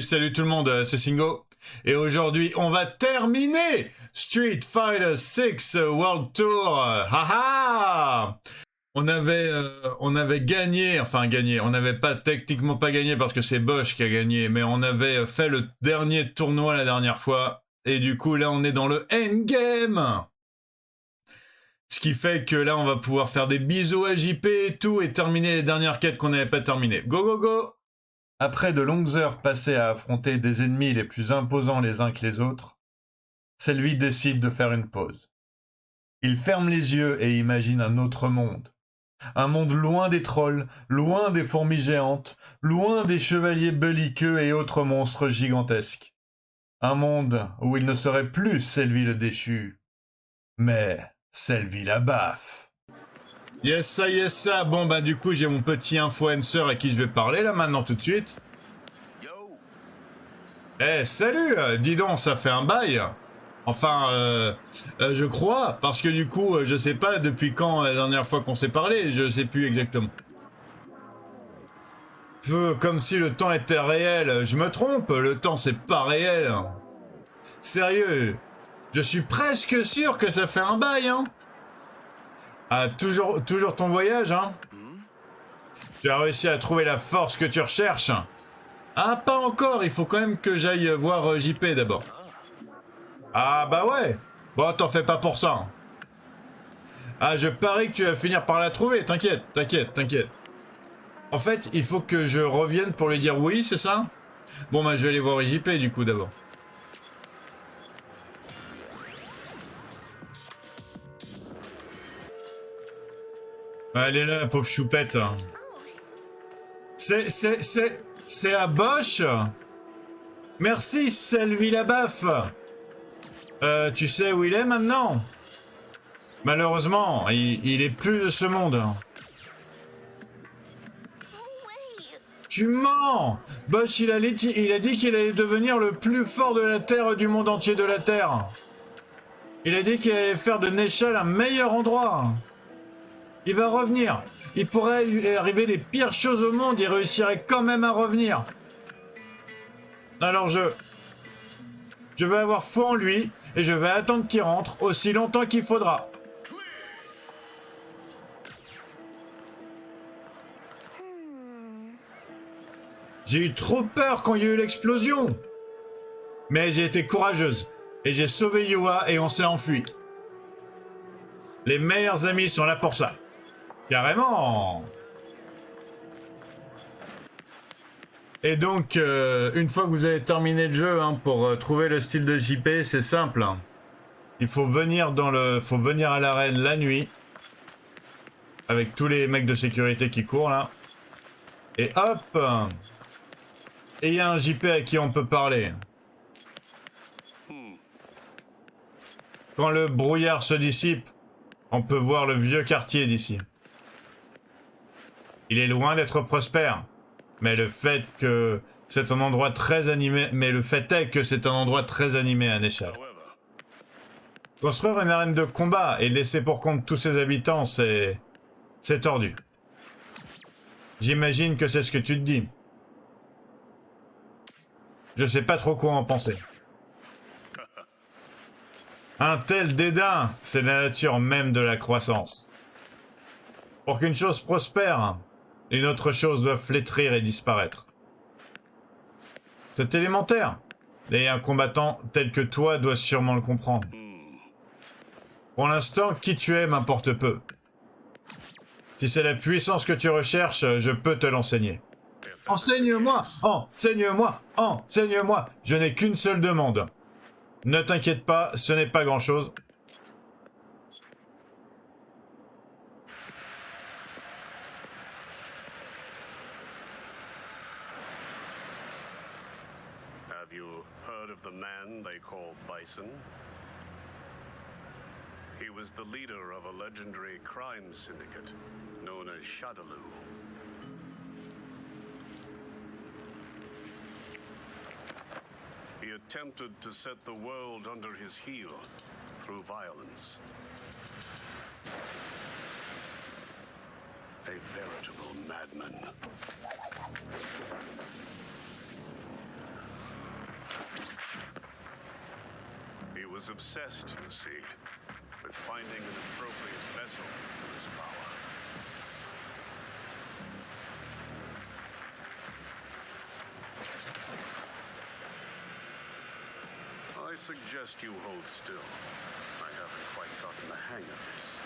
Salut tout le monde, c'est Singo. Et aujourd'hui, on va terminer Street Fighter 6 World Tour. Haha! On avait gagné, on n'avait pas techniquement pas gagné parce que c'est Bosch qui a gagné, mais on avait fait le dernier tournoi la dernière fois. Et du coup, là, on est dans le endgame. Ce qui fait que là, on va pouvoir faire des bisous à JP et tout et terminer les dernières quêtes qu'on n'avait pas terminées. Go, go, go! Après de longues heures passées à affronter des ennemis les plus imposants les uns que les autres, Selvi décide de faire une pause. Il ferme les yeux et imagine un autre monde. Un monde loin des trolls, loin des fourmis géantes, loin des chevaliers belliqueux et autres monstres gigantesques. Un monde où il ne serait plus Selvi le déchu, mais Selvi la baffe. Yes ça. Bon bah du coup j'ai mon petit influencer à qui je vais parler là maintenant tout de suite. Eh salut, dis donc ça fait un bail. Enfin je crois parce que du coup je sais pas depuis quand la dernière fois qu'on s'est parlé, je sais plus exactement. Comme si le temps était réel, je me trompe, le temps c'est pas réel. Sérieux, je suis presque sûr que ça fait un bail hein. Ah toujours ton voyage hein. Tu as réussi à trouver la force que tu recherches? Ah, pas encore, il faut quand même que j'aille voir JP d'abord. Ah bah ouais. Bon, t'en fais pas pour ça. Ah, je parie que tu vas finir par la trouver, t'inquiète. En fait, il faut que je revienne pour lui dire oui, c'est ça? Bon bah je vais aller voir JP du coup d'abord. Elle est là, la pauvre choupette. C'est à Bosch. Merci, Selvi la baffe. Tu sais où il est maintenant? Malheureusement, il est plus de ce monde. Tu mens! Bosch, il a dit qu'il allait devenir le plus fort de la Terre du monde entier de la Terre. Il a dit qu'il allait faire de Nechal un meilleur endroit. Il va revenir. Il pourrait lui arriver les pires choses au monde, il réussirait quand même à revenir. Alors je vais avoir foi en lui et je vais attendre qu'il rentre aussi longtemps qu'il faudra. J'ai eu trop peur quand il y a eu l'explosion. Mais j'ai été courageuse et j'ai sauvé Yua et on s'est enfui. Les meilleurs amis sont là pour ça. Carrément. Et donc, une fois que vous avez terminé le jeu, hein, pour trouver le style de JP, c'est simple. Hein. Il faut venir à l'arène la nuit, avec tous les mecs de sécurité qui courent là. Et hop. Et il y a un JP à qui on peut parler. Quand le brouillard se dissipe, on peut voir le vieux quartier d'ici. Il est loin d'être prospère. Mais le fait que c'est un endroit très animé, à Nechal. Construire une arène de combat et laisser pour compte tous ses habitants, c'est tordu. J'imagine que c'est ce que tu te dis. Je sais pas trop quoi en penser. Un tel dédain, c'est la nature même de la croissance. Pour qu'une chose prospère, une autre chose doit flétrir et disparaître. C'est élémentaire. Et un combattant tel que toi doit sûrement le comprendre. Pour l'instant, qui tu es m'importe peu. Si c'est la puissance que tu recherches, je peux te l'enseigner. Enseigne-moi! Enseigne-moi! Enseigne-moi! Je n'ai qu'une seule demande. Ne t'inquiète pas, ce n'est pas grand-chose. Have you heard of the man they call Bison? He was the leader of a legendary crime syndicate known as Shadaloo. He attempted to set the world under his heel through violence. A veritable madman. was obsessed, you see, with finding an appropriate vessel for this power. I suggest you hold still. I haven't quite gotten the hang of this.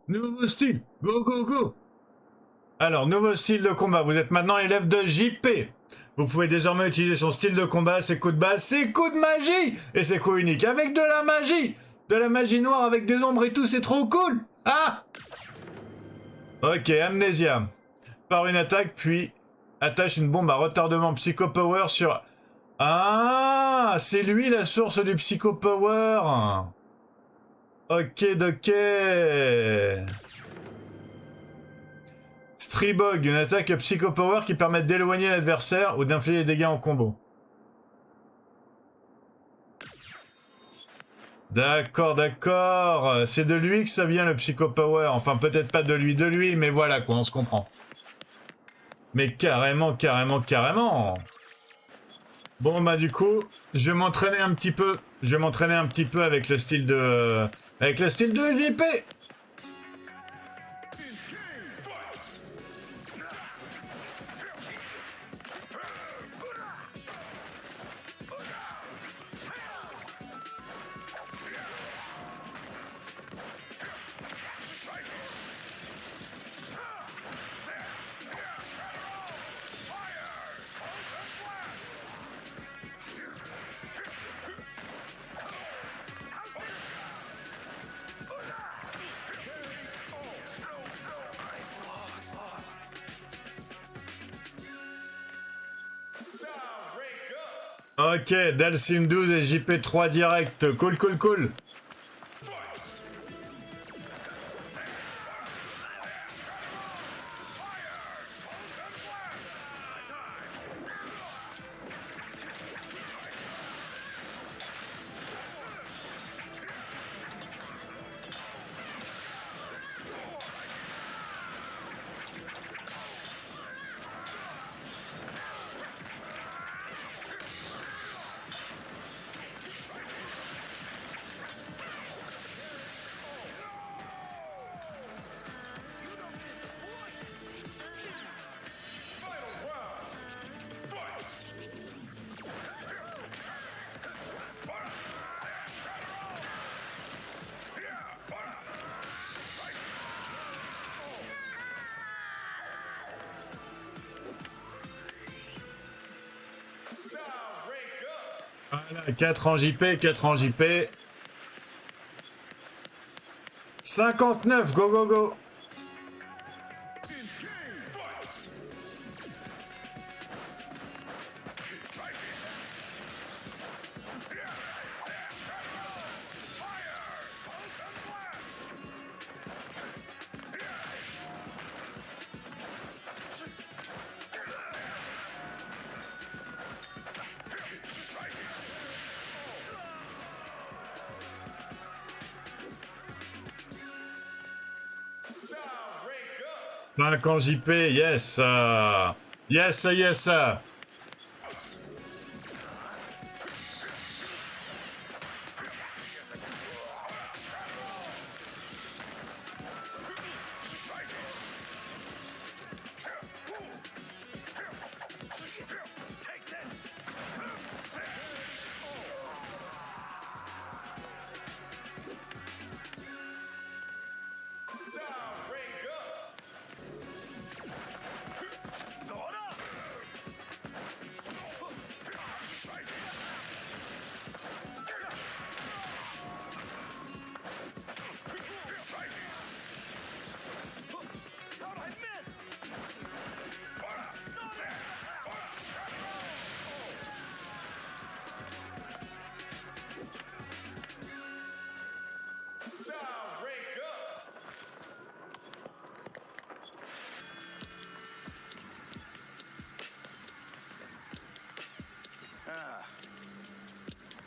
Nouveau style, go go go. Alors, nouveau style de combat, vous êtes maintenant élève de JP. Vous pouvez désormais utiliser son style de combat, ses coups de base, ses coups de magie et ses coups uniques avec de la magie. De la magie noire avec des ombres et tout, c'est trop cool. Ah. Ok, Amnésia. Par une attaque, puis attache une bombe à retardement Psycho Power sur... Ah, c'est lui la source du Psycho Power. Ok, ok. Stribog, une attaque Psycho Power qui permet d'éloigner l'adversaire ou d'infliger des dégâts en combo. D'accord, d'accord. C'est de lui que ça vient le Psycho Power. Enfin, peut-être pas de lui, mais voilà quoi, on se comprend. Mais carrément, carrément, carrément. Bon, bah du coup, je vais m'entraîner un petit peu. Je vais m'entraîner un petit peu avec le style de... Avec le style de JP. Ok, Dalsim 12 et JP3 direct. Cool, cool, cool. Voilà, 4 en JP, 4 en JP. 59, go go go. Cinq en JP, yes, yes, yes.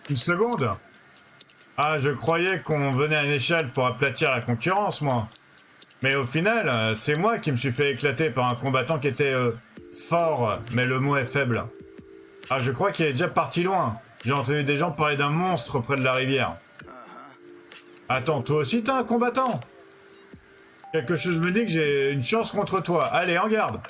Une seconde. Ah, je croyais qu'on venait à une échelle pour aplatir la concurrence, moi. Mais au final, c'est moi qui me suis fait éclater par un combattant qui était fort, mais le mot est faible. Ah, je crois qu'il est déjà parti loin. J'ai entendu des gens parler d'un monstre près de la rivière. Attends, toi aussi t'es un combattant? Quelque chose me dit que j'ai une chance contre toi. Allez, en garde.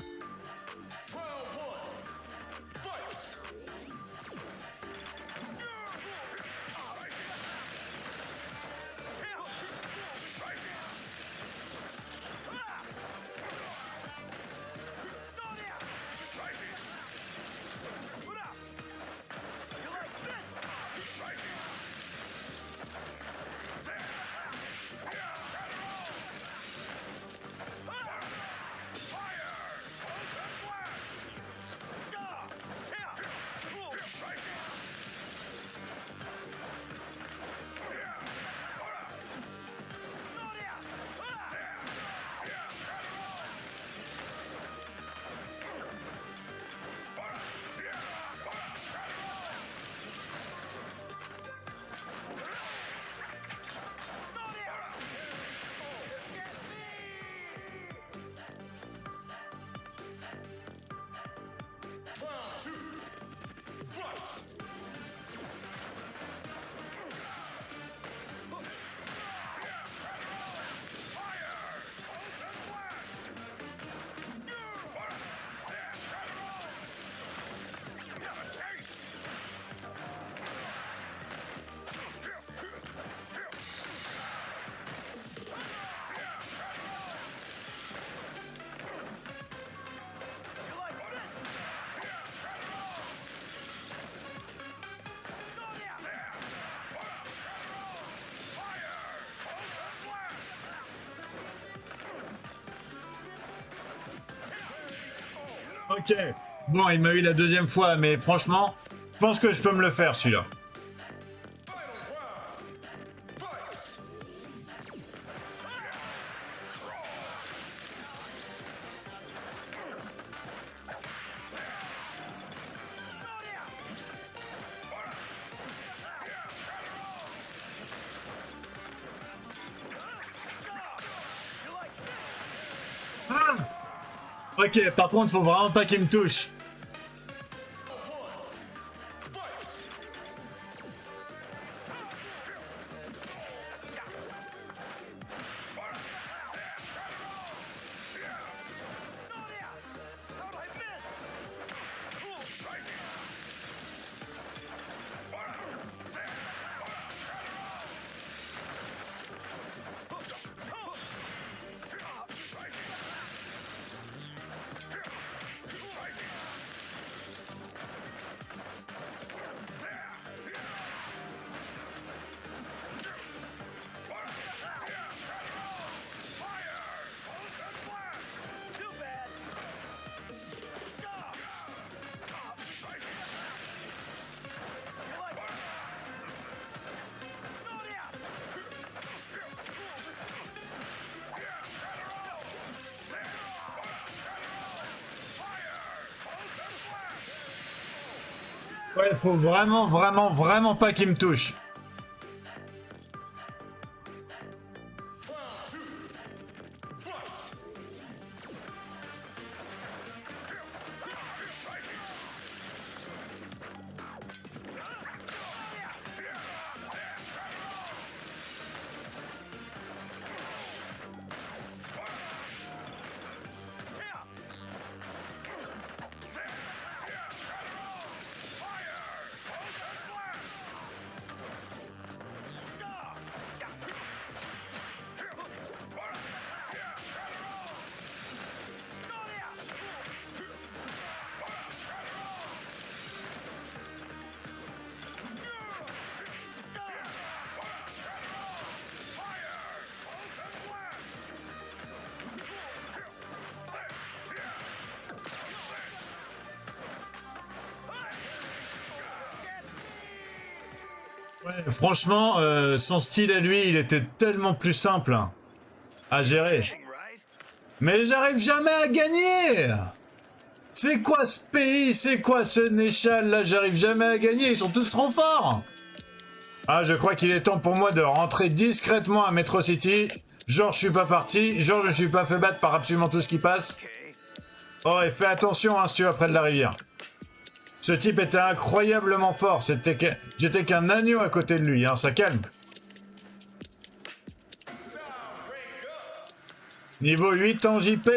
Ok. Bon, il m'a eu la deuxième fois, mais franchement, je pense que je peux me le faire, celui-là. Ok, par contre, faut vraiment pas qu'il me touche. Ouais, faut vraiment pas qu'il me touche. Ouais, franchement, son style à lui, il était tellement plus simple à gérer. Mais j'arrive jamais à gagner. C'est quoi ce pays? C'est quoi ce Néchal là? J'arrive jamais à gagner, ils sont tous trop forts. Ah, je crois qu'il est temps pour moi de rentrer discrètement à Metro City. Genre, je suis pas parti. Genre, je ne suis pas fait battre par absolument tout ce qui passe. Oh, et fais attention, hein, si tu vas près de la rivière. Ce type était incroyablement fort. J'étais qu'un agneau à côté de lui, hein, ça calme. Niveau 8 en JP.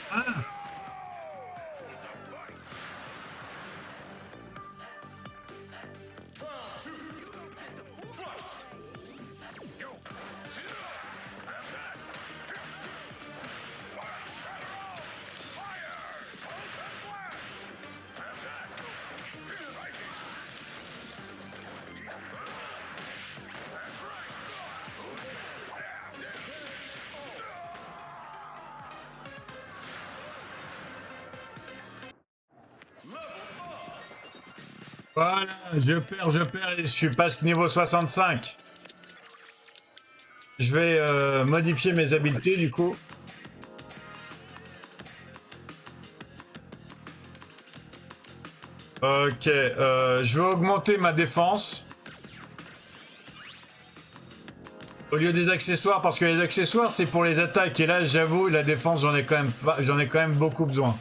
Ah. Voilà, je perds et je passe niveau 65. Je vais modifier mes habiletés du coup. Ok, je vais augmenter ma défense. Au lieu des accessoires, parce que les accessoires c'est pour les attaques. Et là j'avoue, la défense j'en ai quand même beaucoup besoin.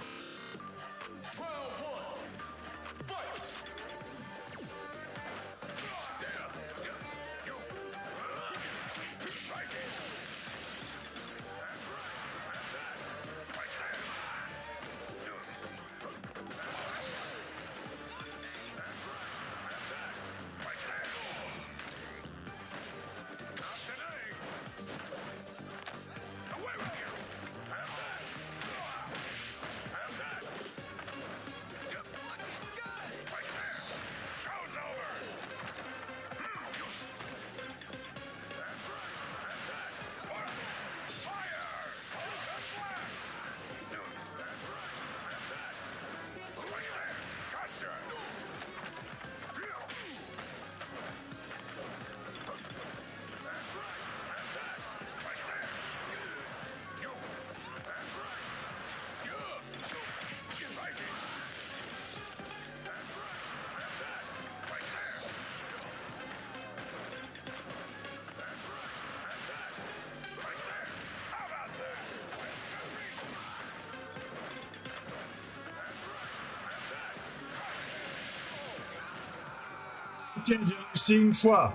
Ok, j'ai réussi une fois.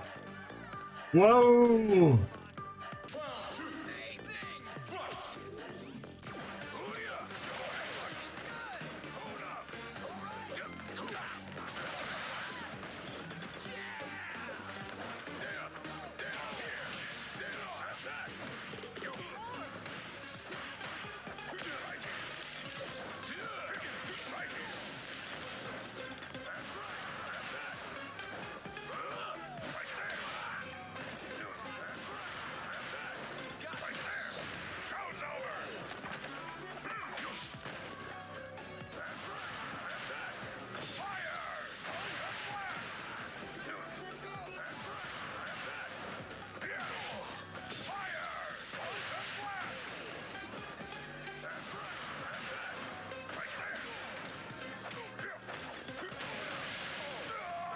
Waouh!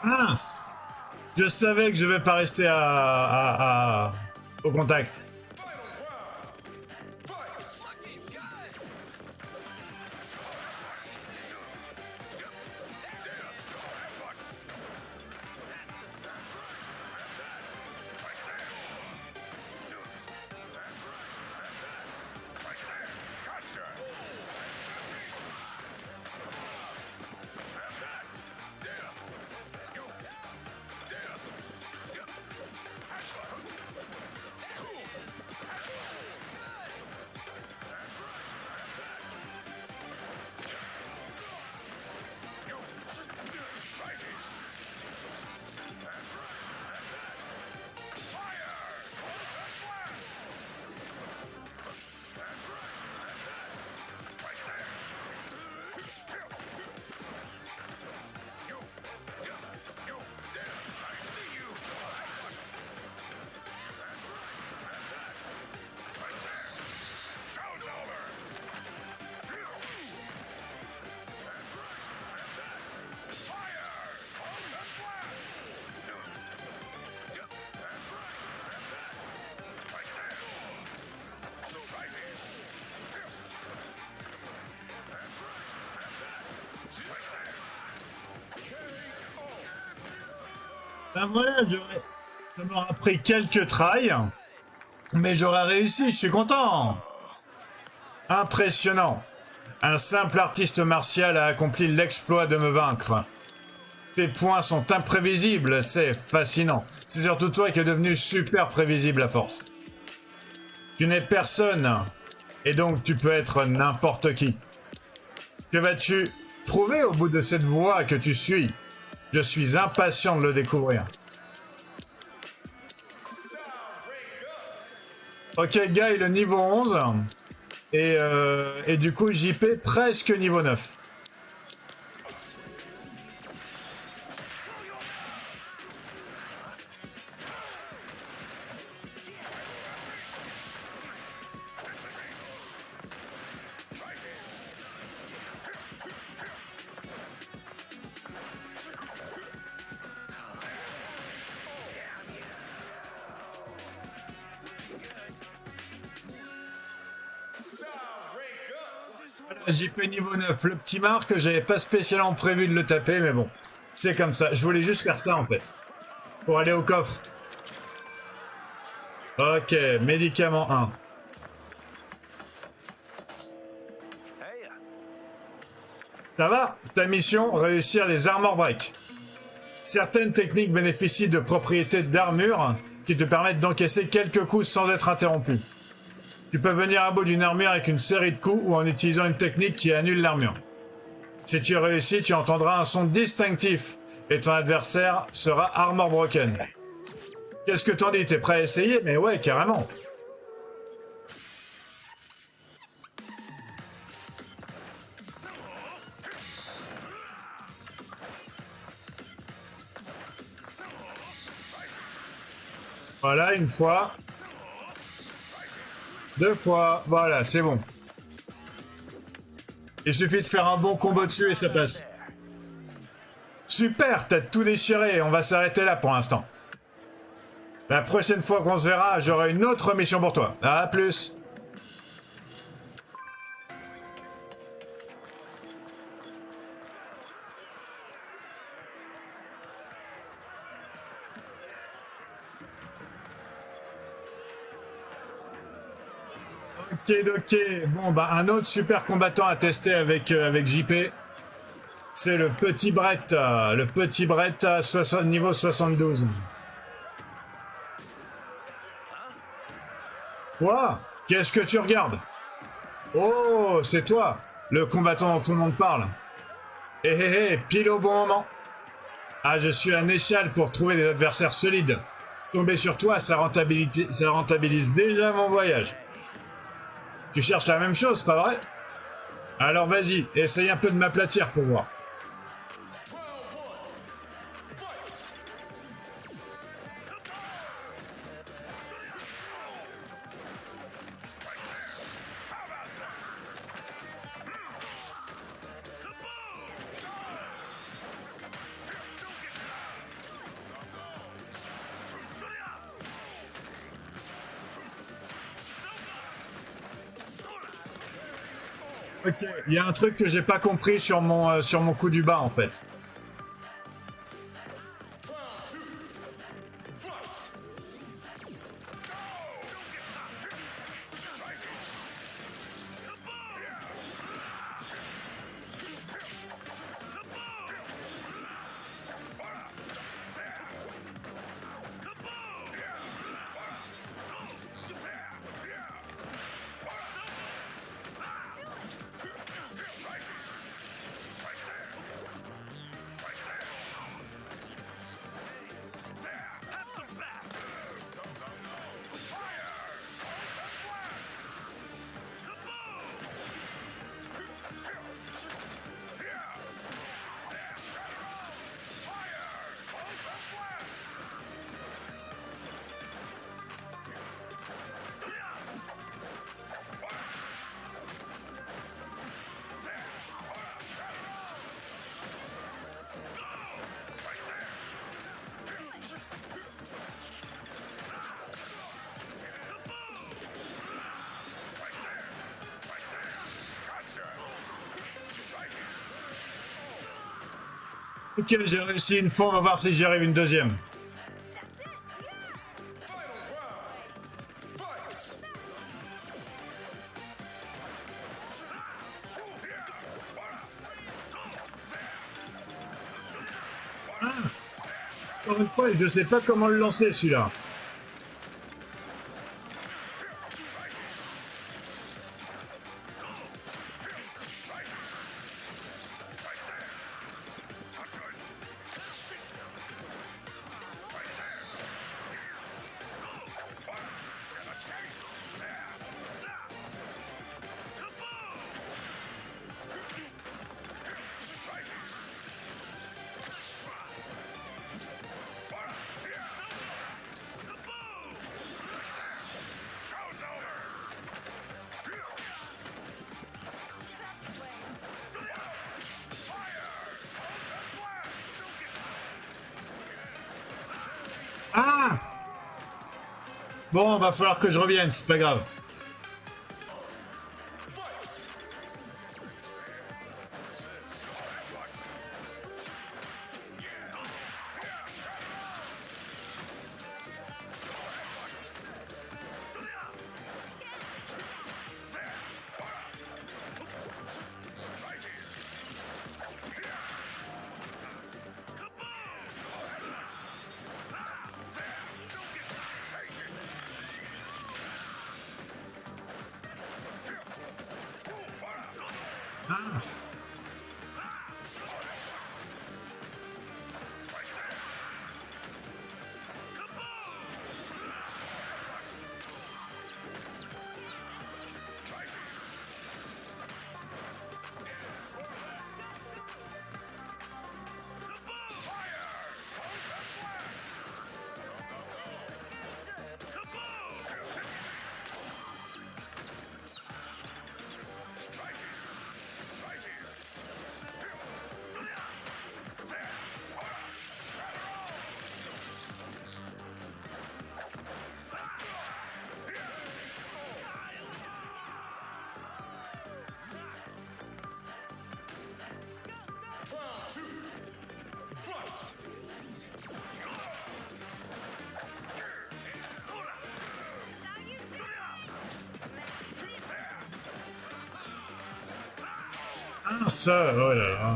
Mince! Je savais que je vais pas rester au contact. Ben voilà, ça m'aura pris quelques tries, mais j'aurais réussi, je suis content. Impressionnant. Un simple artiste martial a accompli l'exploit de me vaincre. Tes points sont imprévisibles, c'est fascinant. C'est surtout toi qui es devenu super prévisible à force. Tu n'es personne, et donc tu peux être n'importe qui. Que vas-tu trouver au bout de cette voie que tu suis? Je suis impatient de le découvrir. Ok, Guy, le niveau 11. Et du coup, JP presque niveau 9. JP niveau 9, le petit Marc, j'avais pas spécialement prévu de le taper, mais bon, c'est comme ça. Je voulais juste faire ça en fait, pour aller au coffre. Ok, médicament 1. Ça va? Ta mission, réussir les armor breaks. Certaines techniques bénéficient de propriétés d'armure qui te permettent d'encaisser quelques coups sans être interrompu. Tu peux venir à bout d'une armure avec une série de coups ou en utilisant une technique qui annule l'armure. Si tu réussis, tu entendras un son distinctif et ton adversaire sera armor broken. Qu'est-ce que t'en dis? T'es prêt à essayer? Mais ouais, carrément. Voilà, une fois. Deux fois, voilà, c'est bon. Il suffit de faire un bon combo dessus et ça passe. Super, t'as tout déchiré, on va s'arrêter là pour l'instant. La prochaine fois qu'on se verra, j'aurai une autre mission pour toi. À plus. Ok, bon bah un autre super combattant à tester avec JP, c'est le petit Brett à niveau 72. Quoi? Qu'est-ce que tu regardes? Oh, c'est toi, le combattant dont tout le monde parle. Pile au bon moment. Ah, je suis un échelle pour trouver des adversaires solides. Tomber sur toi, ça rentabilise déjà mon voyage. Tu cherches la même chose, pas vrai? Alors vas-y, essaye un peu de m'aplatir pour voir. Ok, il y a un truc que j'ai pas compris sur mon coup du bas en fait. Ok, j'ai réussi une fois, on va voir si j'y arrive une deuxième. Mince. Encore une fois, je sais pas comment le lancer celui-là. Ah! Bon, va falloir que je revienne, c'est pas grave. Mince. Ah, ça, oh là là.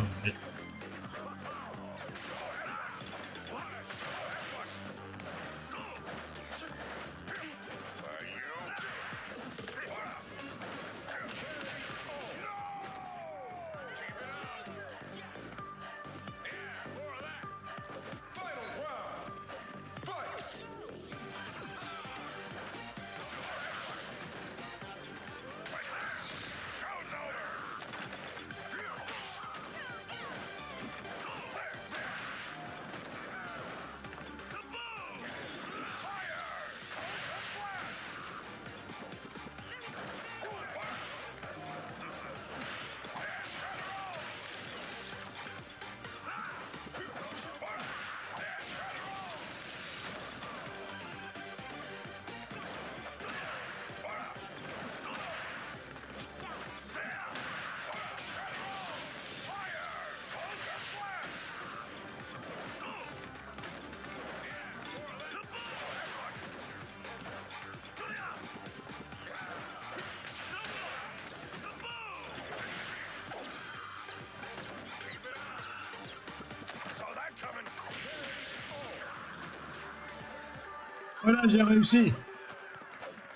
Voilà, j'ai réussi.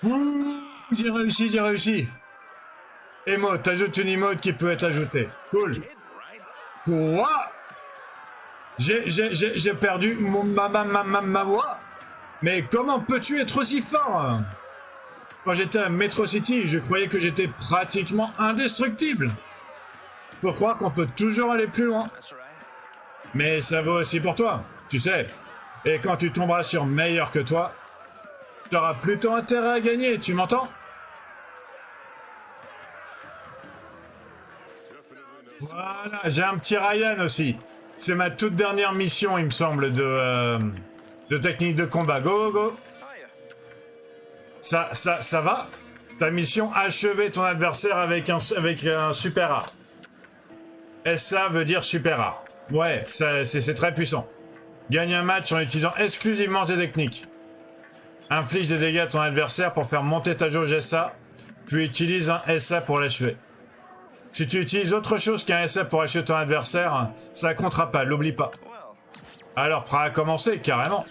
Ouh, j'ai réussi, j'ai réussi. Emote, t'ajoutes une emote qui peut être ajoutée. Cool. Quoi? J'ai perdu ma voix? Mais comment peux-tu être aussi fort? Quand j'étais à Metro City, je croyais que j'étais pratiquement indestructible. Faut croire qu'on peut toujours aller plus loin. Mais ça vaut aussi pour toi, tu sais. Et quand tu tomberas sur meilleur que toi, tu auras plutôt intérêt à gagner, tu m'entends? Voilà, j'ai un petit Ryan aussi. C'est ma toute dernière mission, il me semble, de technique de combat. Go, go, go. Ça va? Ta mission, achever ton adversaire avec un super art. SA veut dire super art. Ouais, c'est très puissant. Gagne un match en utilisant exclusivement tes techniques. Inflige des dégâts à ton adversaire pour faire monter ta jauge SA, puis utilise un SA pour l'achever. Si tu utilises autre chose qu'un SA pour achever ton adversaire, ça comptera pas, l'oublie pas. Alors, prêt à commencer, carrément.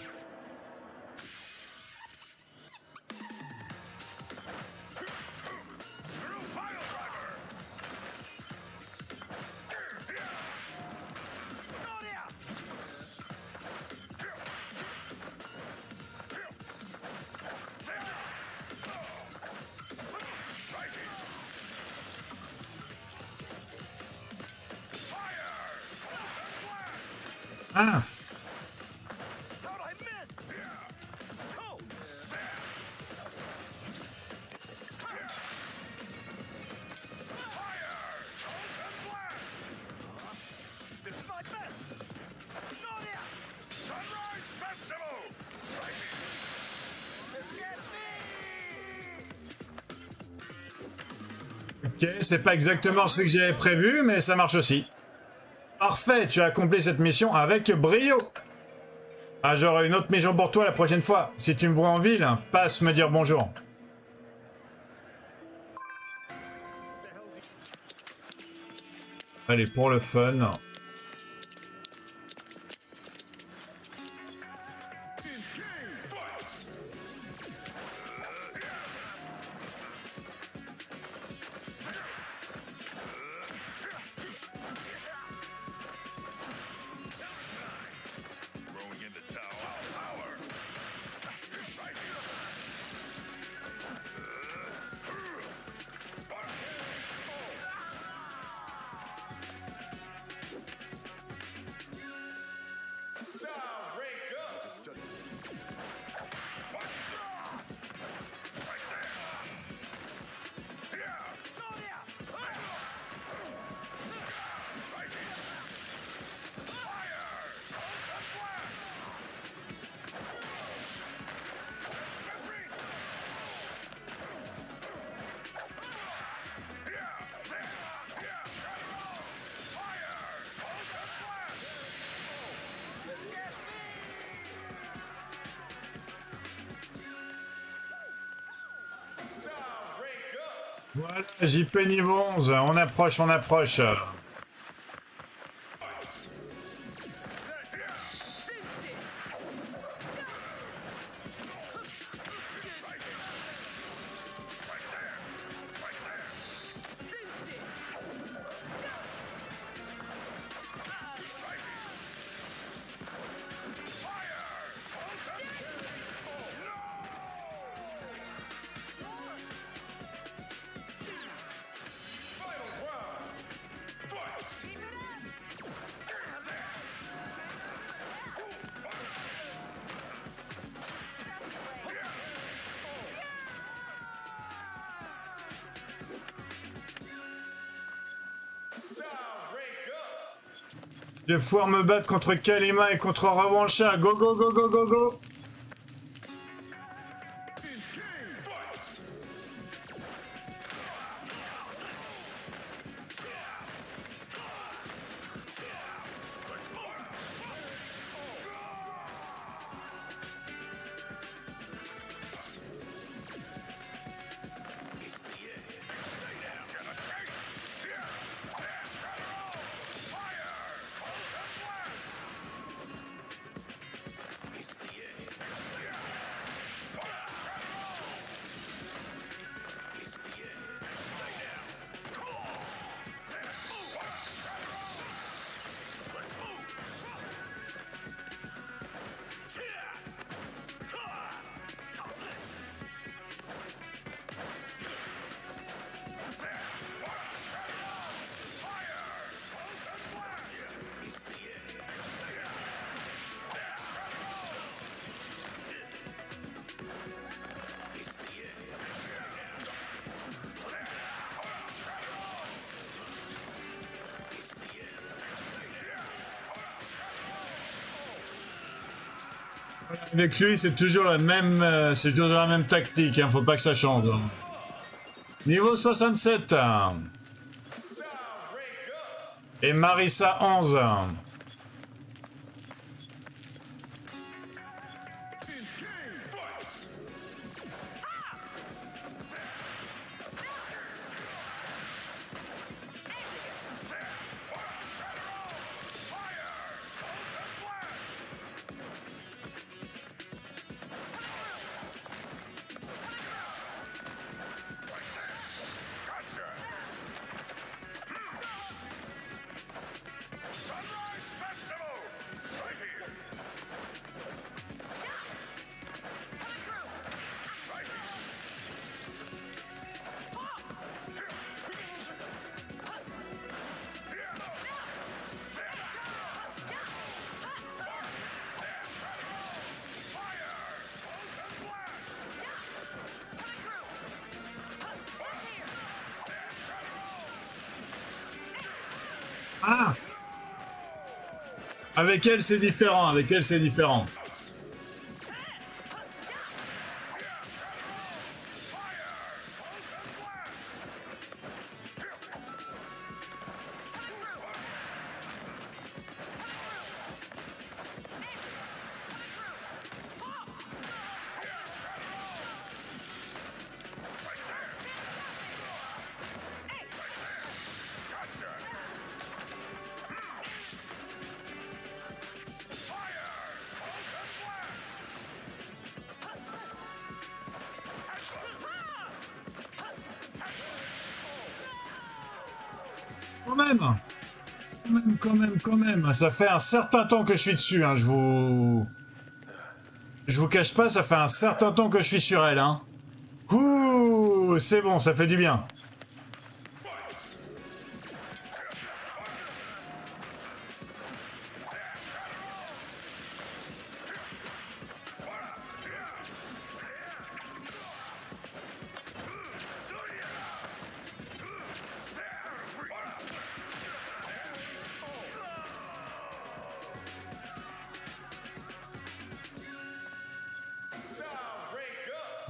Mince. Ok, c'est pas exactement ce que j'avais prévu, mais ça marche aussi. Parfait, tu as accompli cette mission avec brio. Ah, j'aurai une autre mission pour toi la prochaine fois. Si tu me vois en ville, passe me dire bonjour. Allez, pour le fun. Voilà, JP niveau 11, on approche, on approche. Je vais pouvoir me battre contre Kalima et contre Revancha. Go, go, go, go, go, go. Avec lui, c'est toujours la même tactique, hein, faut pas que ça change. Hein. Niveau 67. Et Marissa 11. Mince. Avec elle, c'est différent. Avec elle, c'est différent. Quand même. Ça fait un certain temps que je suis dessus, hein. Je vous cache pas, ça fait un certain temps que je suis sur elle, hein. Ouh, c'est bon, ça fait du bien.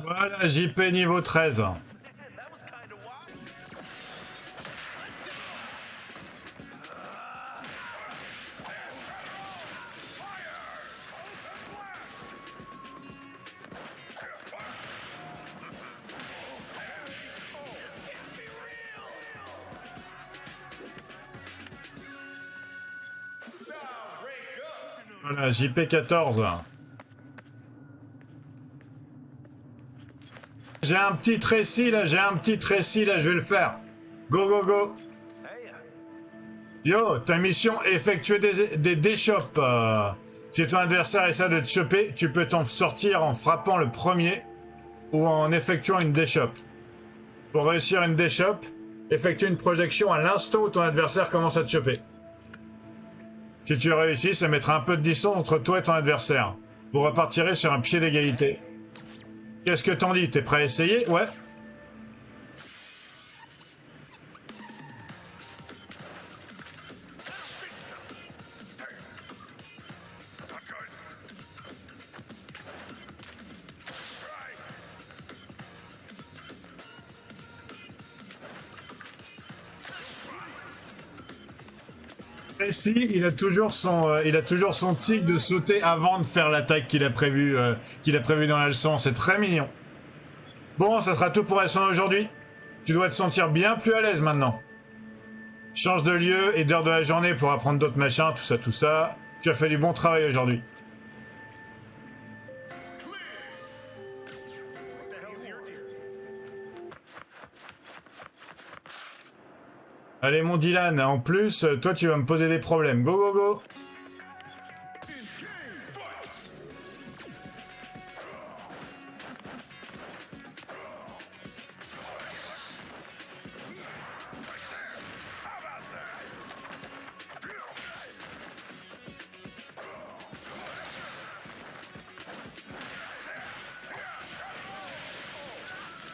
Voilà, JP niveau 13. Voilà, JP 14. J'ai un petit trécis là, je vais le faire. Go, go, go. Yo, ta mission est effectuer des déchoppes. Si ton adversaire essaie de te choper, tu peux t'en sortir en frappant le premier ou en effectuant une déchoppe. Pour réussir une déchoppe, effectue une projection à l'instant où ton adversaire commence à te choper. Si tu réussis, ça mettra un peu de distance entre toi et ton adversaire. Vous repartirez sur un pied d'égalité. Qu'est-ce que t'en dis? T'es prêt à essayer? Ouais. Et si, il a toujours son tic de sauter avant de faire l'attaque qu'il a prévu dans la leçon. C'est très mignon. Bon, ça sera tout pour la leçon aujourd'hui. Tu dois te sentir bien plus à l'aise maintenant. Change de lieu et d'heure de la journée pour apprendre d'autres machins, tout ça. Tu as fait du bon travail aujourd'hui. Allez mon Dylan, en plus, toi tu vas me poser des problèmes. Go, go, go.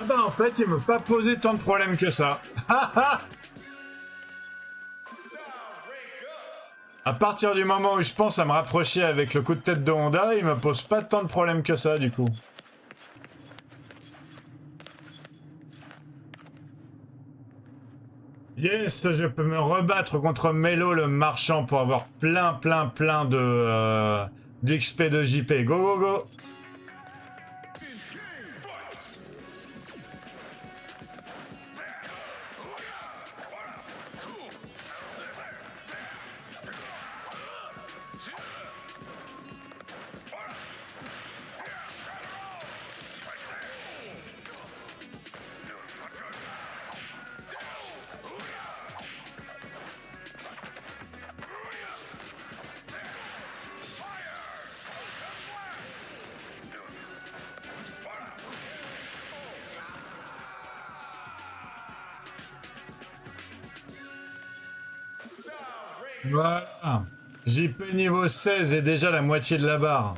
Ah bah en fait, il m'a pas posé tant de problèmes que ça. À partir du moment où je pense à me rapprocher avec le coup de tête de Honda, il me pose pas tant de problèmes que ça du coup. Yes, je peux me rebattre contre Melo le marchand pour avoir plein de d'XP de JP. Go, go, go. Voilà. JP niveau 16 et déjà la moitié de la barre.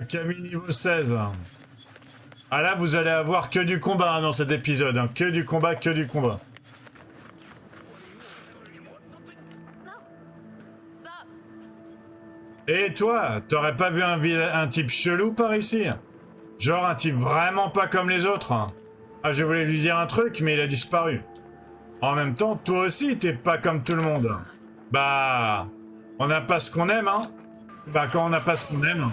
Camille niveau 16. Ah là, vous allez avoir que du combat hein, dans cet épisode. Hein. Que du combat, que du combat. Et toi, t'aurais pas vu un type chelou par ici? Genre un type vraiment pas comme les autres. Hein. Ah, je voulais lui dire un truc, mais il a disparu. En même temps, toi aussi, t'es pas comme tout le monde. Bah, on n'a pas ce qu'on aime, hein. Bah, quand on n'a pas ce qu'on aime...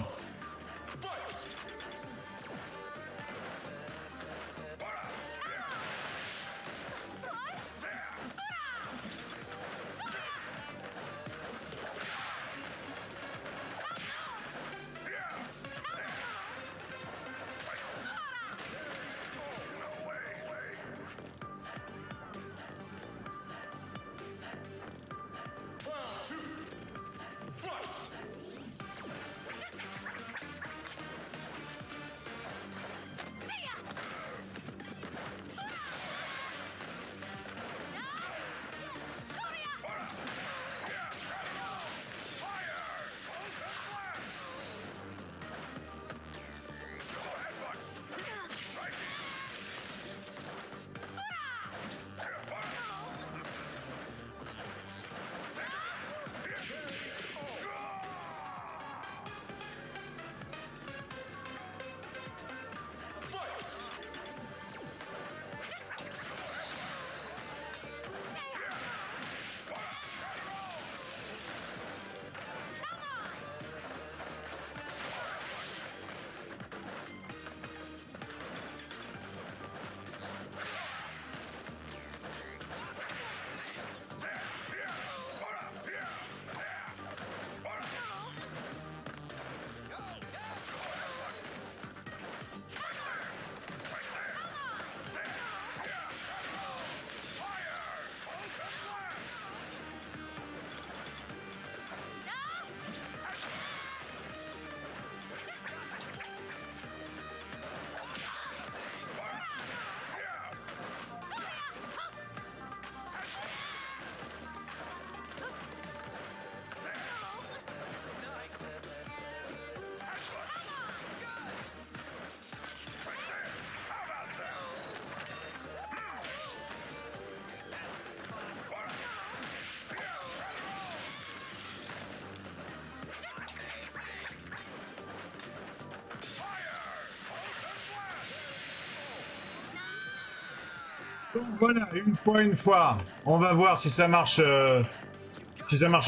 Donc voilà, une fois. On va voir si ça marche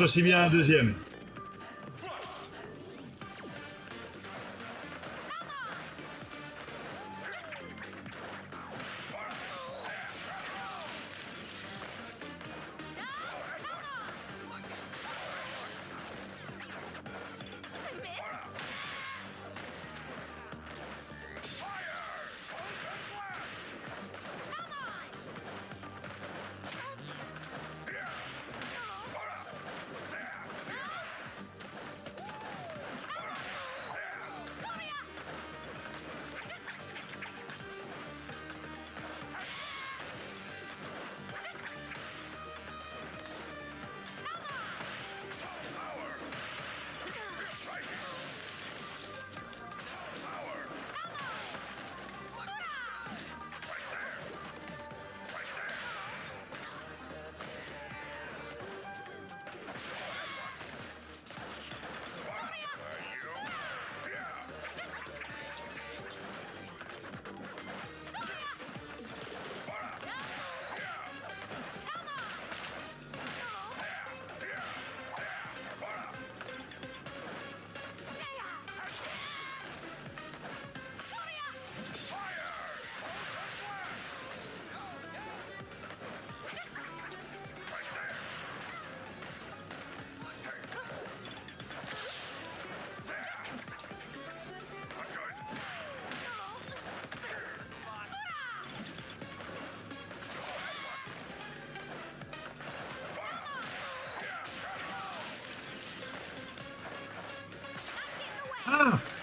aussi bien un deuxième. Mince!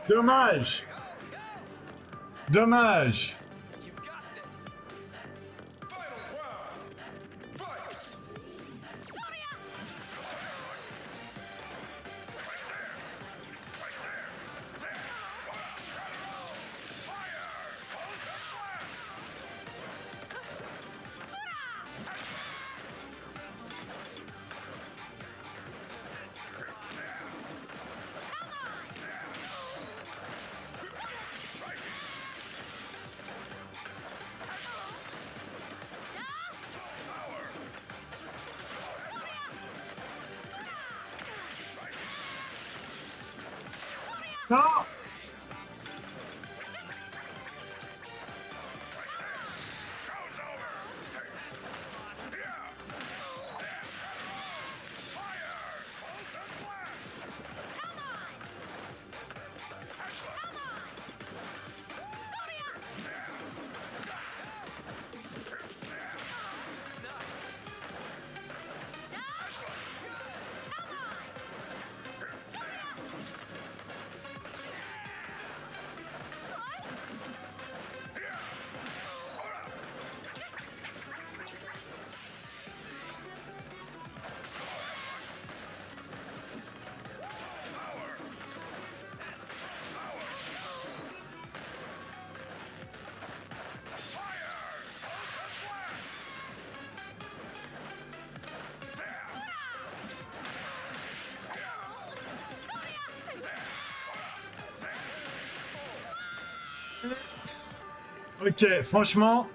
Dommage! Dommage! Non! Ok, franchement,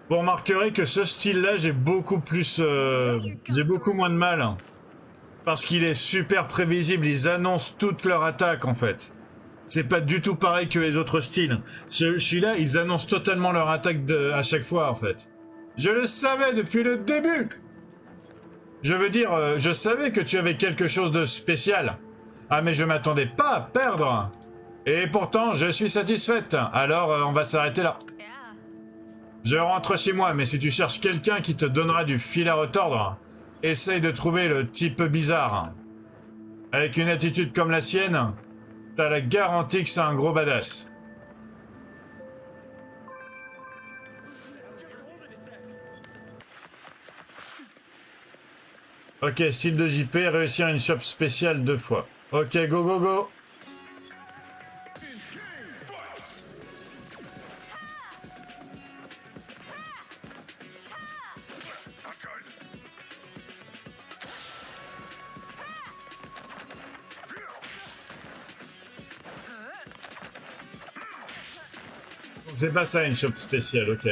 vous remarquerez que ce style-là, j'ai beaucoup moins de mal. Hein, parce qu'il est super prévisible, ils annoncent toute leur attaque en fait. C'est pas du tout pareil que les autres styles. Celui-là, ils annoncent totalement leur attaque à chaque fois en fait. Je le savais depuis le début! Je veux dire, je savais que tu avais quelque chose de spécial. Ah mais je m'attendais pas à perdre. Et pourtant, je suis satisfaite. Alors, on va s'arrêter là. Je rentre chez moi, mais si tu cherches quelqu'un qui te donnera du fil à retordre, essaye de trouver le type bizarre. Avec une attitude comme la sienne, t'as la garantie que c'est un gros badass. Ok, style de JP, réussir une shop spéciale 2 fois. Ok, go go go. C'est pas ça une shop spéciale, ok.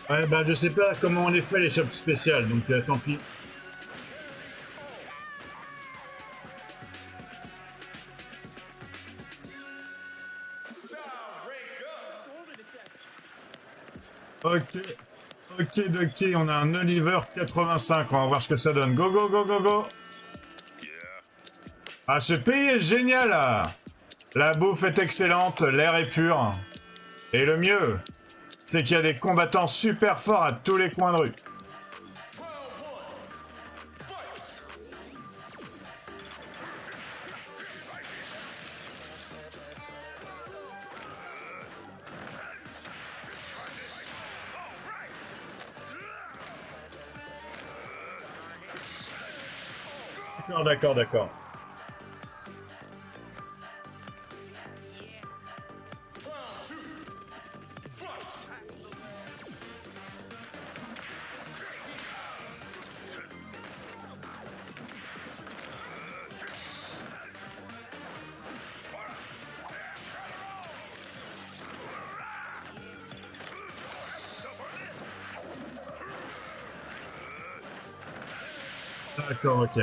Ouais, bah je sais pas comment on les fait les shops spéciales, donc tant pis. Ok, ok, on a un Oliver 85, on va voir ce que ça donne. Go, go, go, go, go. Ah, ce pays est génial, là. La bouffe est excellente, l'air est pur. Et le mieux, c'est qu'il y a des combattants super forts à tous les coins de rue. D'accord. D'accord, ok.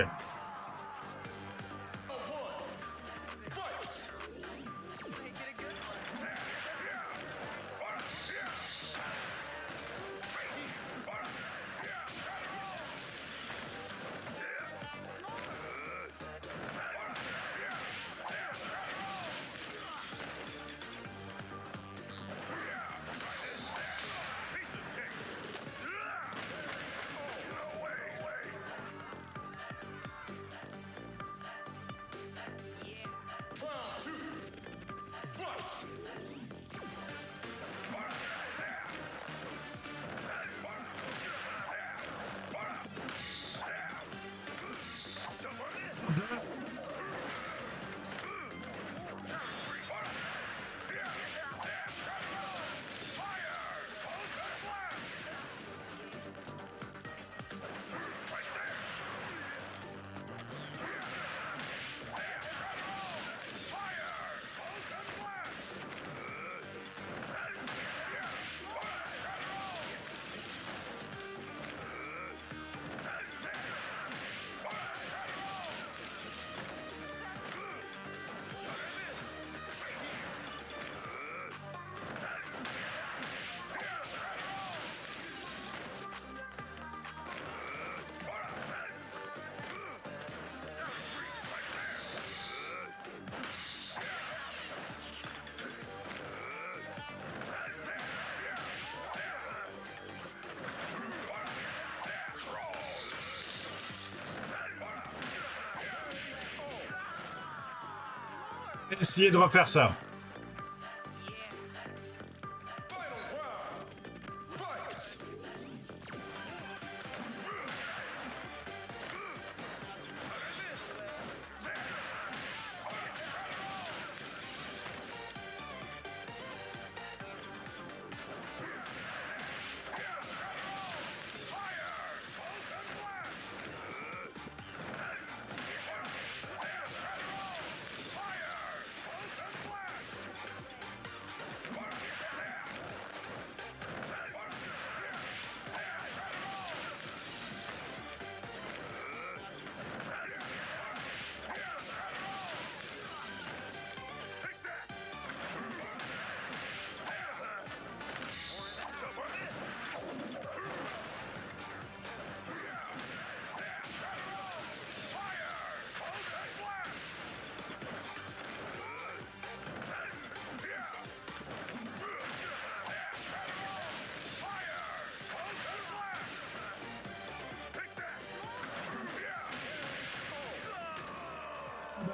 Essayez de refaire ça.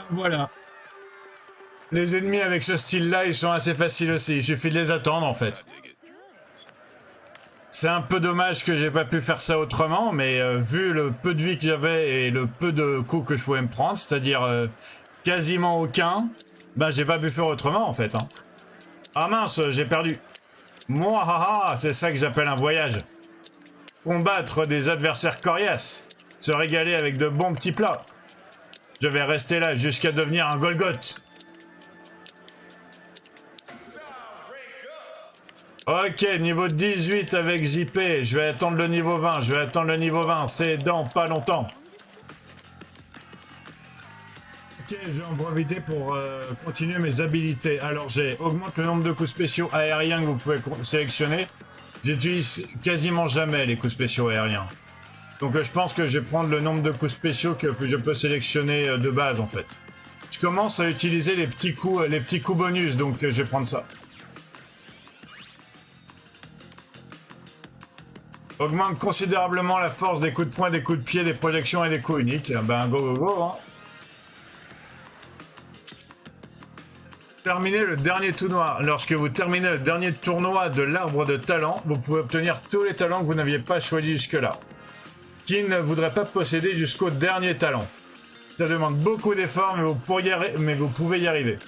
Voilà. Les ennemis avec ce style-là, ils sont assez faciles aussi. Il suffit de les attendre, en fait. C'est un peu dommage que j'ai pas pu faire ça autrement, mais vu le peu de vie que j'avais et le peu de coups que je pouvais me prendre, c'est-à-dire quasiment aucun, ben j'ai pas pu faire autrement, en fait. Hein. Ah mince, j'ai perdu. Moi, haha, c'est ça que j'appelle un voyage. Combattre des adversaires coriaces. Se régaler avec de bons petits plats. Je vais rester là jusqu'à devenir un Golgoth. Ok, niveau 18 avec JP. Je vais attendre le niveau 20. Je vais attendre le niveau 20. C'est dans pas longtemps. Ok, je vais en profiter pour continuer mes habilités. Alors j'ai augmente le nombre de coups spéciaux aériens que vous pouvez sélectionner. J'utilise quasiment jamais les coups spéciaux aériens. Donc je pense que je vais prendre le nombre de coups spéciaux que je peux sélectionner de base en fait. Je commence à utiliser les petits coups bonus, donc je vais prendre ça. Augmente considérablement la force des coups de poing, des coups de pied, des projections et des coups uniques. Ben go go go hein. Terminez le dernier tournoi. Lorsque vous terminez le dernier tournoi de l'arbre de talent, vous pouvez obtenir tous les talents que vous n'aviez pas choisis jusque-là. Qui ne voudrait pas posséder jusqu'au dernier talent. Ça demande beaucoup d'efforts, mais vous pouvez y arriver.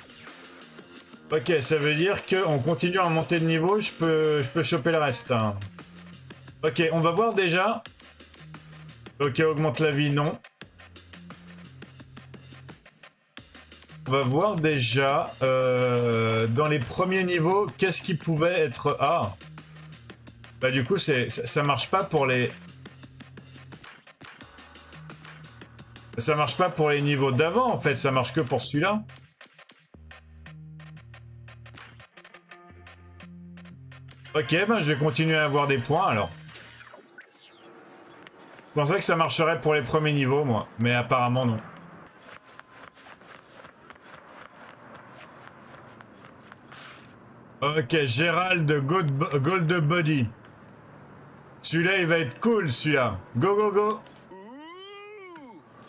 Ok, ça veut dire qu'en continuant à monter de niveau, je peux choper le reste. Hein. Ok, on va voir déjà. Ok, augmente la vie, non. On va voir déjà dans les premiers niveaux, qu'est-ce qui pouvait être... Ah bah du coup, ça marche pas pour les... Ça marche pas pour les niveaux d'avant, en fait. Ça marche que pour celui-là. Ok, ben je vais continuer à avoir des points, alors. Je pensais que ça marcherait pour les premiers niveaux, moi. Mais apparemment, non. Ok, Gérald Gold Body. Celui-là, il va être cool, celui-là. Go, go, go.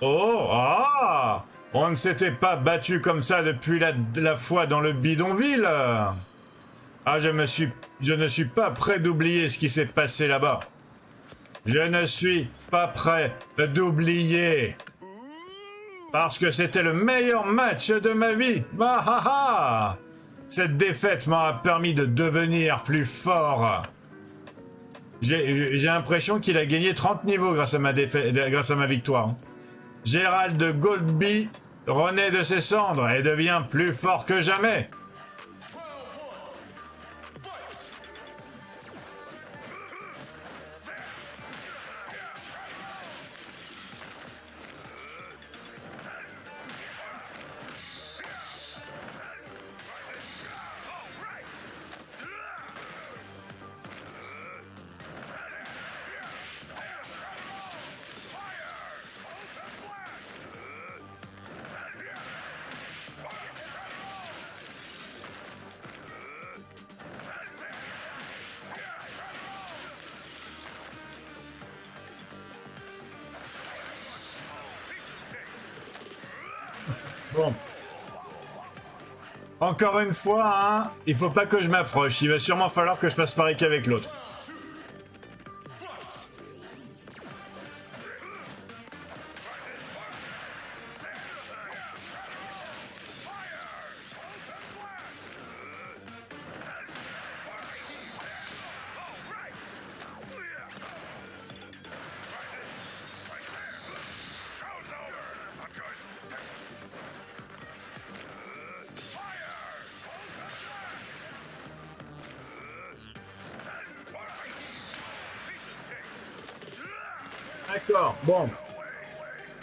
Oh, ah! On ne s'était pas battu comme ça depuis la fois dans le bidonville. Ah, je ne suis pas prêt d'oublier ce qui s'est passé là-bas. Je ne suis pas prêt d'oublier. Parce que c'était le meilleur match de ma vie. Ah ah ah! Cette défaite m'a permis de devenir plus fort. J'ai l'impression qu'il a gagné 30 niveaux grâce à ma victoire. Gérald de Goldby renaît de ses cendres et devient plus fort que jamais. Bon. Encore une fois, hein, il faut pas que je m'approche. Il va sûrement falloir que je fasse pareil qu'avec l'autre. D'accord, bon.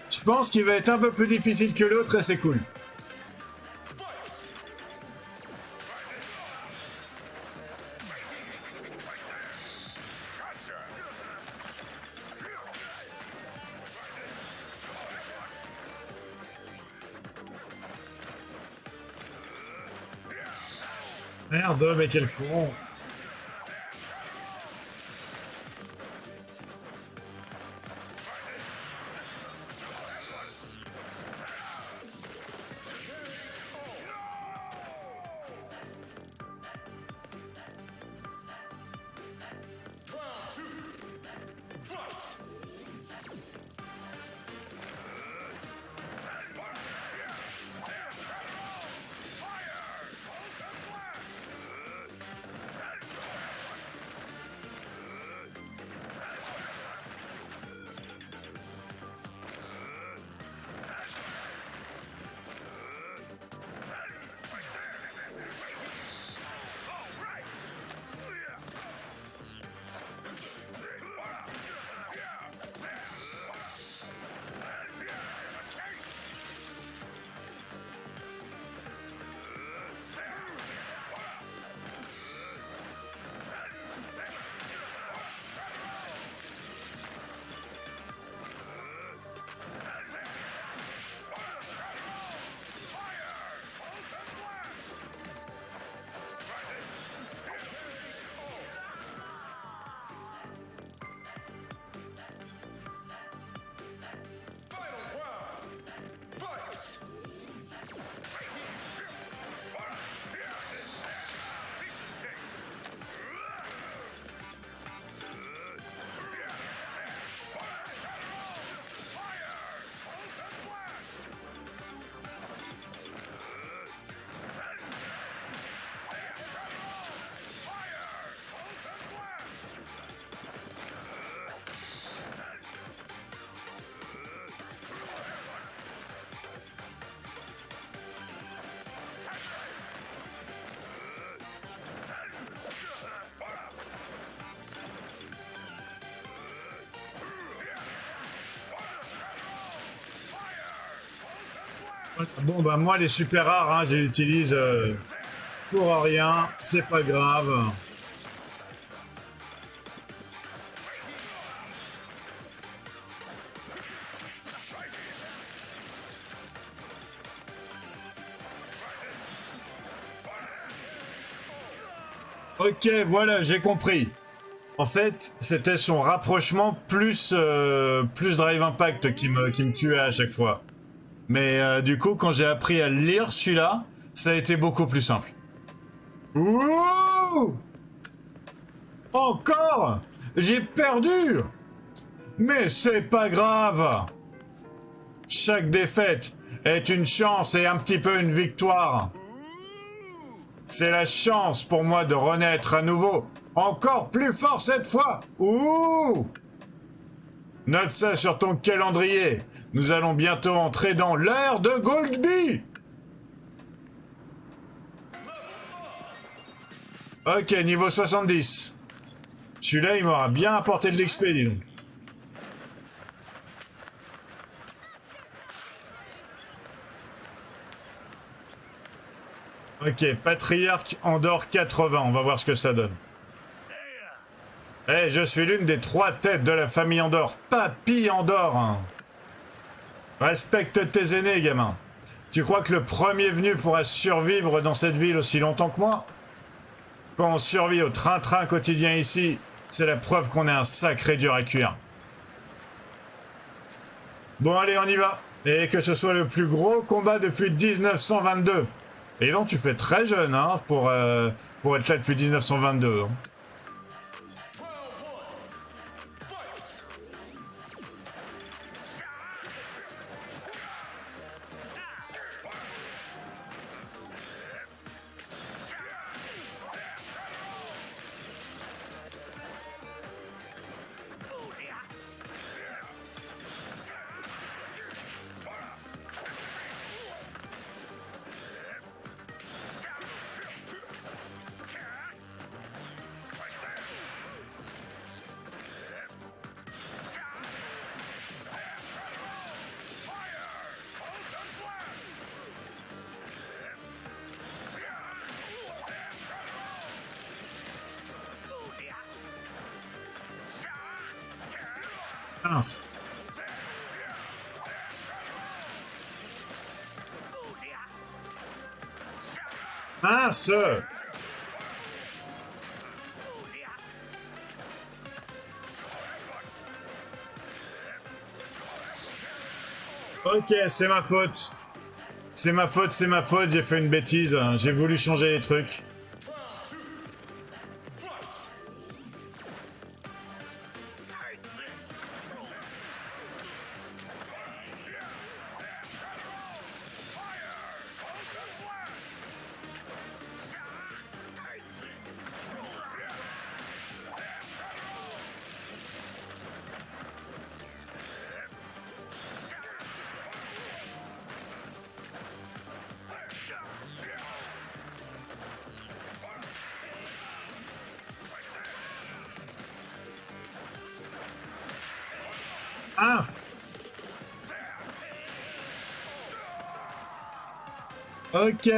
Je pense qu'il va être un peu plus difficile que l'autre et c'est cool. Merde, mais quel con. Bon, bah moi, les super rares, hein, je les utilise pour rien. C'est pas grave. Ok, voilà, j'ai compris. En fait, c'était son rapprochement plus Drive Impact qui me tuait à chaque fois. Mais du coup, quand j'ai appris à lire celui-là, ça a été beaucoup plus simple. Ouh! Encore? J'ai perdu! Mais c'est pas grave! Chaque défaite est une chance et un petit peu une victoire. C'est la chance pour moi de renaître à nouveau. Encore plus fort cette fois! Ouh! Note ça sur ton calendrier. Nous allons bientôt entrer dans l'ère de Goldby. Ok, niveau 70. Celui-là, il m'aura bien apporté de l'XP, dis donc. Ok, Patriarche Andorre 80. On va voir ce que ça donne. Eh, je suis l'une des 3 têtes de la famille Andorre. Papy Andorre, hein. Respecte tes aînés, gamin. Tu crois que le premier venu pourra survivre dans cette ville aussi longtemps que moi? Quand on survit au train-train quotidien ici, c'est la preuve qu'on est un sacré dur à cuire. Bon, allez, on y va. Et que ce soit le plus gros combat depuis 1922. Et donc tu fais très jeune hein, pour être là depuis 1922. Hein. Mince. Mince. Ok, c'est ma faute. C'est ma faute, j'ai fait une bêtise. J'ai voulu changer les trucs. Mince. Ok.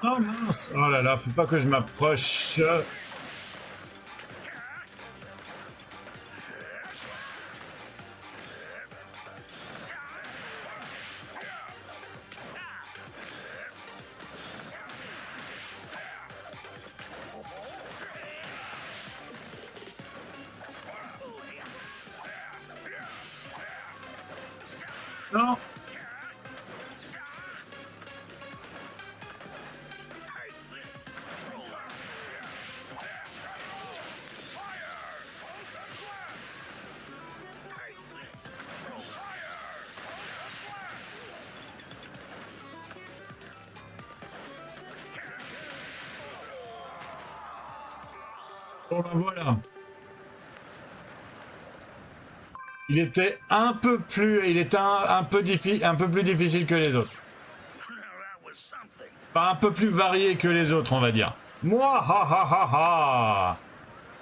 Oh mince. Oh là là, faut pas que je m'approche. Non. Bon ben voilà. Il était un peu plus difficile que les autres. Pas un peu plus varié que les autres, on va dire. Moi, ha ha ha ha.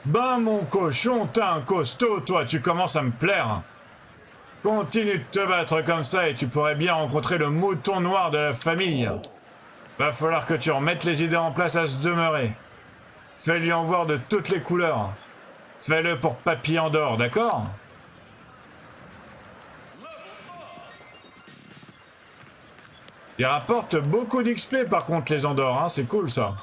Ben mon cochon, t'es un costaud, toi, tu commences à me plaire. Continue de te battre comme ça et tu pourrais bien rencontrer le mouton noir de la famille. Va falloir que tu remettes les idées en place à se demeurer. Fais-lui en voir de toutes les couleurs. Fais-le pour Papy Andorre, d'accord ? Ils rapportent beaucoup d'XP par contre les Andorres, hein, c'est cool ça.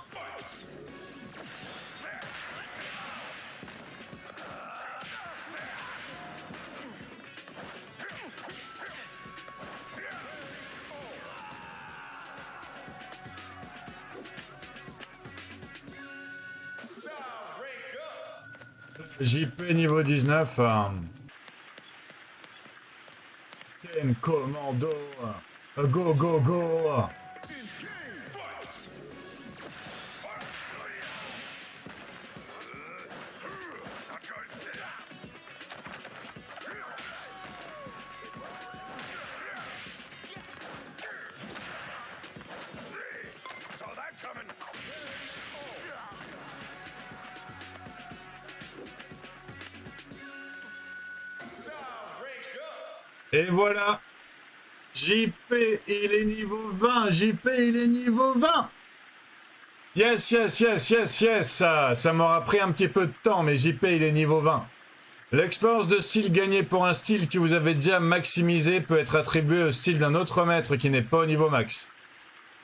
JP niveau 19. Ken Commando. Go, go, go. Et voilà. JP, il est niveau 20. JP, il est niveau 20. Yes, yes, yes, yes, yes. Ça m'aura pris un petit peu de temps, mais JP, il est niveau 20. L'expérience de style gagnée pour un style que vous avez déjà maximisé peut être attribuée au style d'un autre maître qui n'est pas au niveau max.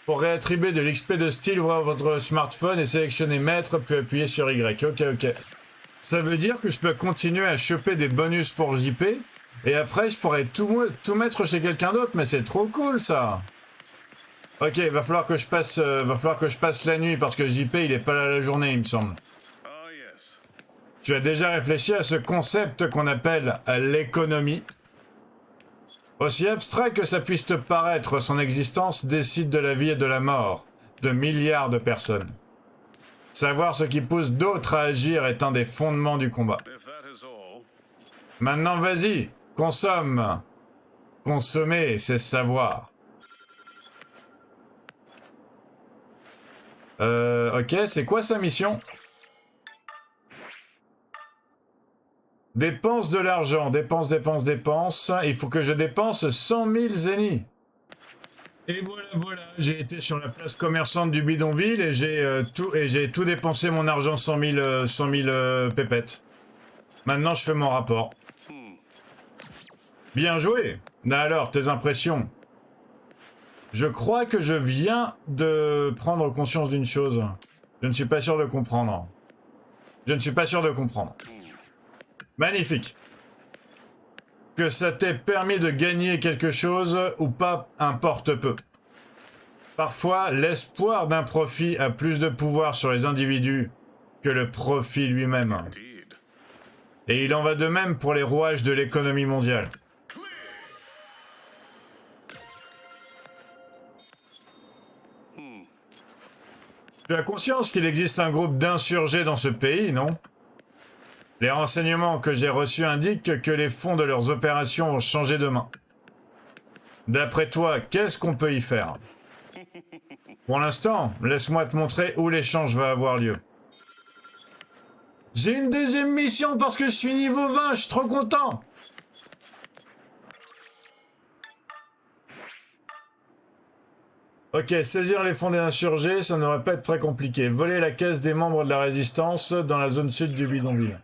Pour réattribuer de l'XP de style, ouvrez votre smartphone et sélectionnez maître, puis appuyez sur Y. Ok, ok. Ça veut dire que je peux continuer à choper des bonus pour JP, et après je pourrais tout mettre chez quelqu'un d'autre, mais c'est trop cool ça. Ok, va falloir que je passe la nuit parce que JP il est pas là la journée, il me semble. Ah, yes. Tu as déjà réfléchi à ce concept qu'on appelle l'économie? Aussi abstrait que ça puisse te paraître, son existence décide de la vie et de la mort de milliards de personnes. Savoir ce qui pousse d'autres à agir est un des fondements du combat. If that is all, Maintenant, vas-y, consomme. Consommer, c'est savoir. Ok, c'est quoi sa mission? Dépense de l'argent, dépense. Il faut que je dépense 100 000 zéniths. Et voilà, j'ai été sur la place commerçante du bidonville et j'ai tout dépensé mon argent 100 000 pépettes. Maintenant, je fais mon rapport. Bien joué. Alors, tes impressions? Je crois que je viens de prendre conscience d'une chose. Je ne suis pas sûr de comprendre. Magnifique. Que ça t'ait permis de gagner quelque chose ou pas importe peu. Parfois, l'espoir d'un profit a plus de pouvoir sur les individus que le profit lui-même. indeed. Et il en va de même pour les rouages de l'économie mondiale. Tu as conscience qu'il existe un groupe d'insurgés dans ce pays, non? Les renseignements que j'ai reçus indiquent que les fonds de leurs opérations ont changé de main. D'après toi, qu'est-ce qu'on peut y faire? Pour l'instant, laisse-moi te montrer où l'échange va avoir lieu. J'ai une deuxième mission parce que je suis niveau 20, je suis trop content! Ok, saisir les fonds des insurgés, ça ne devrait pas être très compliqué. Voler la caisse des membres de la résistance dans la zone sud du bidonville.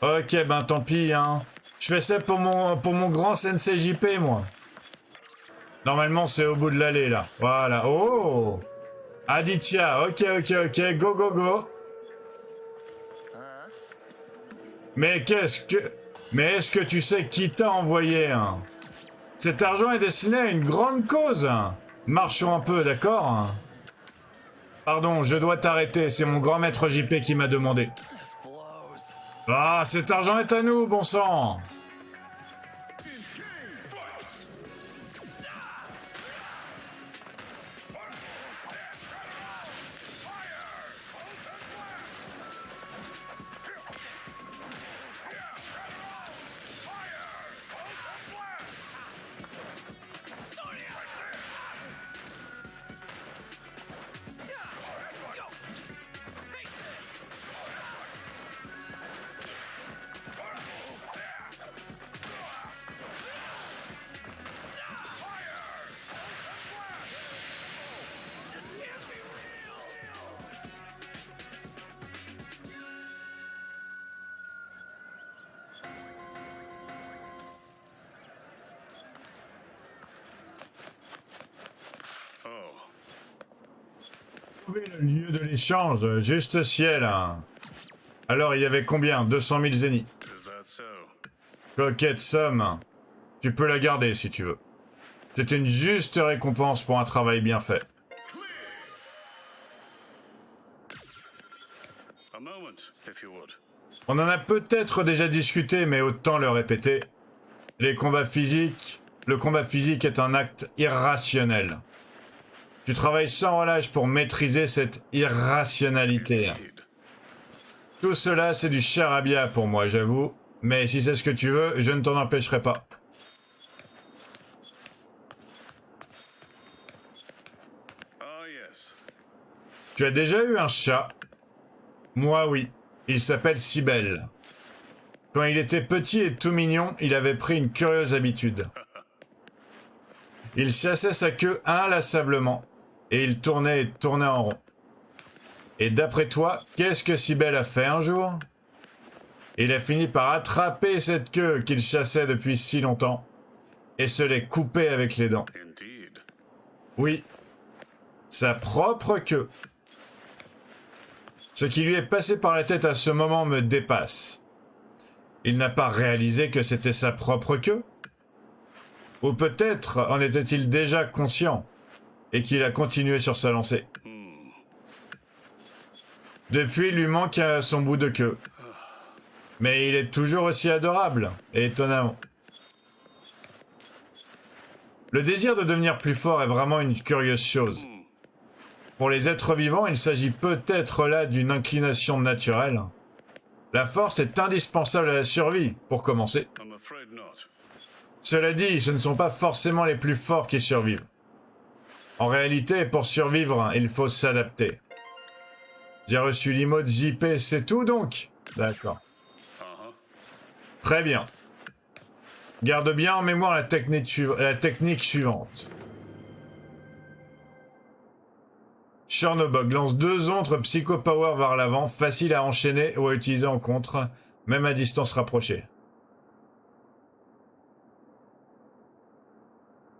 Ok, ben tant pis, hein. Je fais ça pour mon grand sensei JP, moi. Normalement, c'est au bout de l'allée, là. Voilà. Oh! Aditya, ok, go, go, go. Mais est-ce que tu sais qui t'a envoyé, hein? Cet argent est destiné à une grande cause. Marchons un peu, d'accord? Pardon, je dois t'arrêter, c'est mon grand maître JP qui m'a demandé. Ah, cet argent est à nous, bon sang! Oh, Trouver le lieu de l'échange, juste ciel. Hein. Alors, il y avait combien? 200 000 zéniths. is that so? Coquette somme. Tu peux la garder si tu veux. C'est une juste récompense pour un travail bien fait. A moment, if you would. On en a peut-être déjà discuté, mais autant le répéter. Le combat physique est un acte irrationnel. Tu travailles sans relâche pour maîtriser cette irrationalité. Indeed. Tout cela, c'est du charabia pour moi, j'avoue. Mais si c'est ce que tu veux, je ne t'en empêcherai pas. Ah, yes. Tu as déjà eu un chat? Moi, oui. Il s'appelle Cybèle. Quand il était petit et tout mignon, il avait pris une curieuse habitude. Il chassait sa queue inlassablement, et il tournait et tournait en rond. Et d'après toi, qu'est-ce que Cybèle a fait un jour? Il a fini par attraper cette queue qu'il chassait depuis si longtemps, et se l'est coupée avec les dents. Indeed. Oui, sa propre queue. Ce qui lui est passé par la tête à ce moment me dépasse. Il n'a pas réalisé que c'était sa propre queue? Ou peut-être en était-il déjà conscient et qu'il a continué sur sa lancée. Depuis, il lui manque son bout de queue. Mais il est toujours aussi adorable, et étonnamment. Le désir de devenir plus fort est vraiment une curieuse chose. Pour les êtres vivants, il s'agit peut-être là d'une inclination naturelle. La force est indispensable à la survie, pour commencer. I'm afraid not. Cela dit, ce ne sont pas forcément les plus forts qui survivent. En réalité, pour survivre, il faut s'adapter. J'ai reçu l'emote JP, c'est tout donc? D'accord. Très bien. Garde bien en mémoire la technique suivante. Chernobog lance 2 autres Psycho Power vers l'avant, facile à enchaîner ou à utiliser en contre, même à distance rapprochée.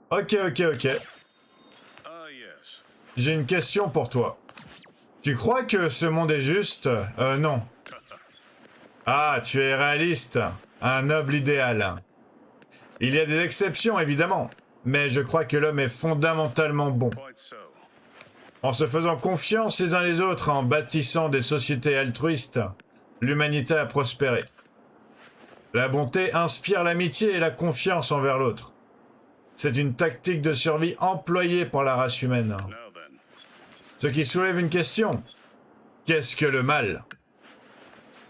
Ok. Ah, yes. J'ai une question pour toi. Tu crois que ce monde est juste? Non. Ah, tu es réaliste. Un noble idéal. Il y a des exceptions, évidemment, mais je crois que l'homme est fondamentalement bon. Quite so. En se faisant confiance les uns les autres, en bâtissant des sociétés altruistes, l'humanité a prospéré. La bonté inspire l'amitié et la confiance envers l'autre. C'est une tactique de survie employée par la race humaine. Now then. Ce qui soulève une question. Qu'est-ce que le mal?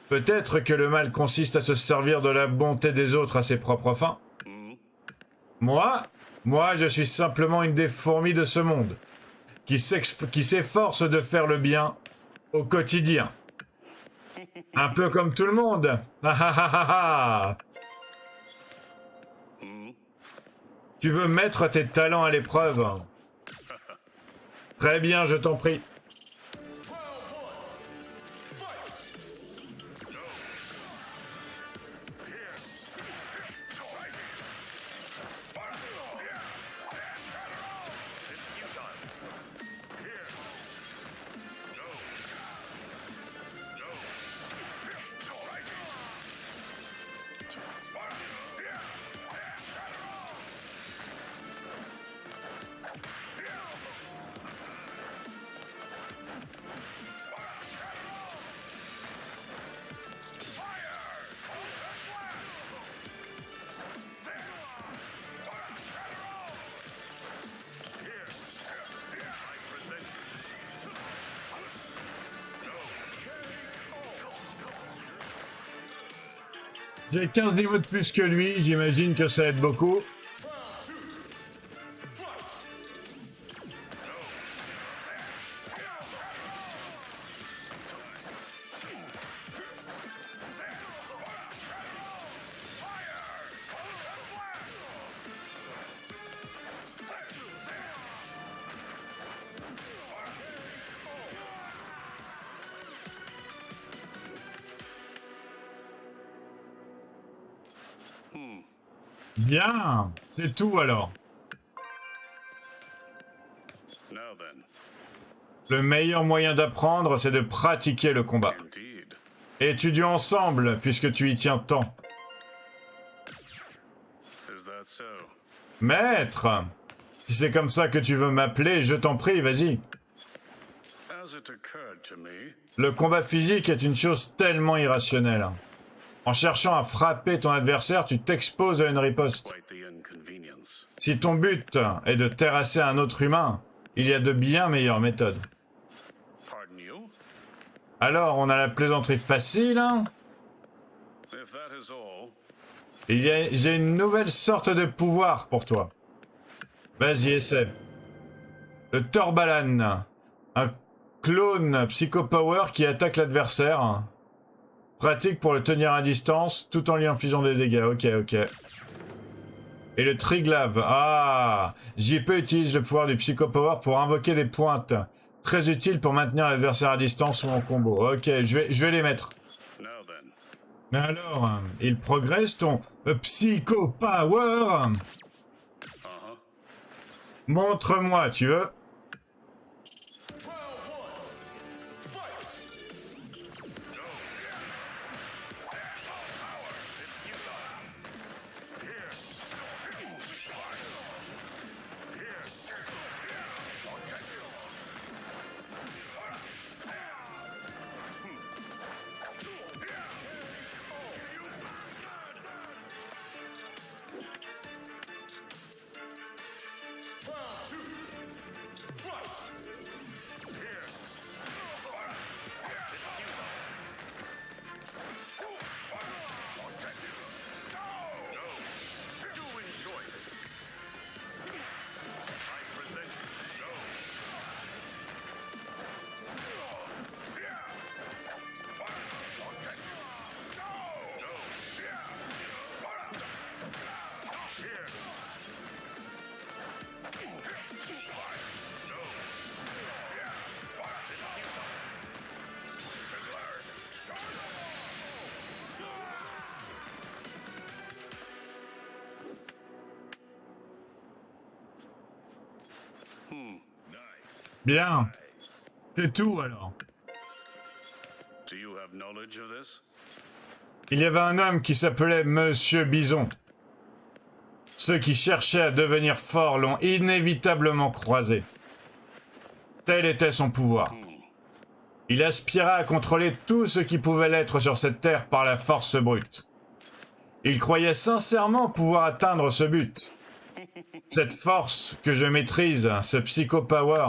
Peut-être que le mal consiste à se servir de la bonté des autres à ses propres fins. Moi, je suis simplement une des fourmis de ce monde, qui s'efforce de faire le bien au quotidien. Un peu comme tout le monde. Ah ah ah ah ah. Tu veux mettre tes talents à l'épreuve? Très bien, je t'en prie. J'ai 15 niveaux de plus que lui, j'imagine que ça aide beaucoup. Bien, c'est tout alors. Now then. Le meilleur moyen d'apprendre, c'est de pratiquer le combat. Indeed. Étudions ensemble, puisque tu y tiens tant. Is that so? Maître! Si c'est comme ça que tu veux m'appeler, je t'en prie, vas-y. As it occurred to me, Le combat physique est une chose tellement irrationnelle. En cherchant à frapper ton adversaire, tu t'exposes à une riposte. quite the inconvenience. Si ton but est de terrasser un autre humain, il y a de bien meilleures méthodes. Pardon you? Alors, on a la plaisanterie facile, hein? If that is all, J'ai une nouvelle sorte de pouvoir pour toi. Vas-y, essaie. Le Torbalan. Un clone Psychopower qui attaque l'adversaire. Pratique pour le tenir à distance tout en lui infligeant des dégâts. Ok, ok. Et le Triglav. Ah, JP utilise le pouvoir du Psychopower pour invoquer des pointes. Très utile pour maintenir l'adversaire à distance ou en combo. Ok, je vais les mettre. now then. Mais alors, il progresse ton Psychopower. Uh-huh. Montre-moi, tu veux? Bien. C'est tout alors. Do you have knowledge of this? Il y avait un homme qui s'appelait Monsieur Bison. Ceux qui cherchaient à devenir forts l'ont inévitablement croisé. Tel était son pouvoir. Il aspirait à contrôler tout ce qui pouvait l'être sur cette terre par la force brute. Il croyait sincèrement pouvoir atteindre ce but. Cette force que je maîtrise, ce psychopower.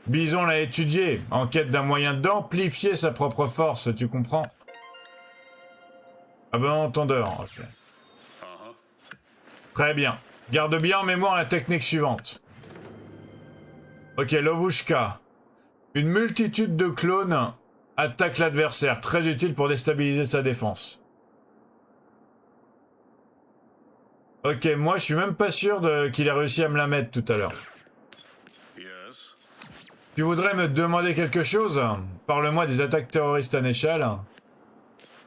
Bison l'a étudié, en quête d'un moyen d'amplifier sa propre force, tu comprends? Ah bon entendeur, ok. Uh-huh. Très bien. Garde bien en mémoire la technique suivante. Ok, Lovushka. Une multitude de clones attaque l'adversaire, très utile pour déstabiliser sa défense. Ok, moi je suis même pas sûr qu'il ait réussi à me la mettre tout à l'heure. Yes. Tu voudrais me demander quelque chose? Parle-moi des attaques terroristes à Nechal.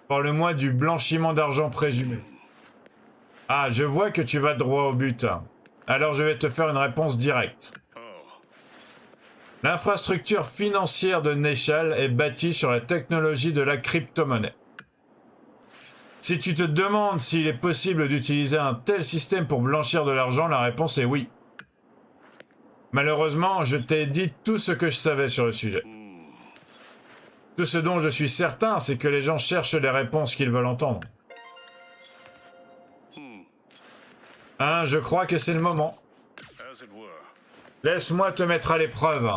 Parle-moi du blanchiment d'argent présumé. Ah, je vois que tu vas droit au but. Alors je vais te faire une réponse directe. Oh. L'infrastructure financière de Nechal est bâtie sur la technologie de la crypto-monnaie. Si tu te demandes s'il est possible d'utiliser un tel système pour blanchir de l'argent, la réponse est oui. Malheureusement, je t'ai dit tout ce que je savais sur le sujet. Tout ce dont je suis certain, c'est que les gens cherchent les réponses qu'ils veulent entendre. Hein, je crois que c'est le moment. As it were. Laisse-moi te mettre à l'épreuve.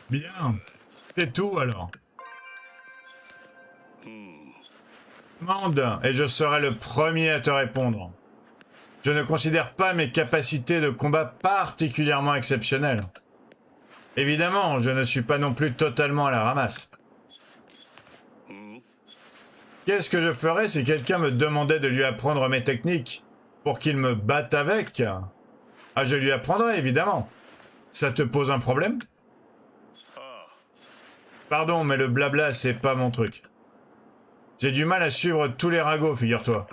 Bien. C'est tout alors. Demande, et je serai le premier à te répondre. Je ne considère pas mes capacités de combat particulièrement exceptionnelles. Évidemment, je ne suis pas non plus totalement à la ramasse. Qu'est-ce que je ferais si quelqu'un me demandait de lui apprendre mes techniques pour qu'il me batte avec? Ah, je lui apprendrai, évidemment. Ça te pose un problème? Pardon, mais le blabla, c'est pas mon truc. J'ai du mal à suivre tous les ragots, figure-toi.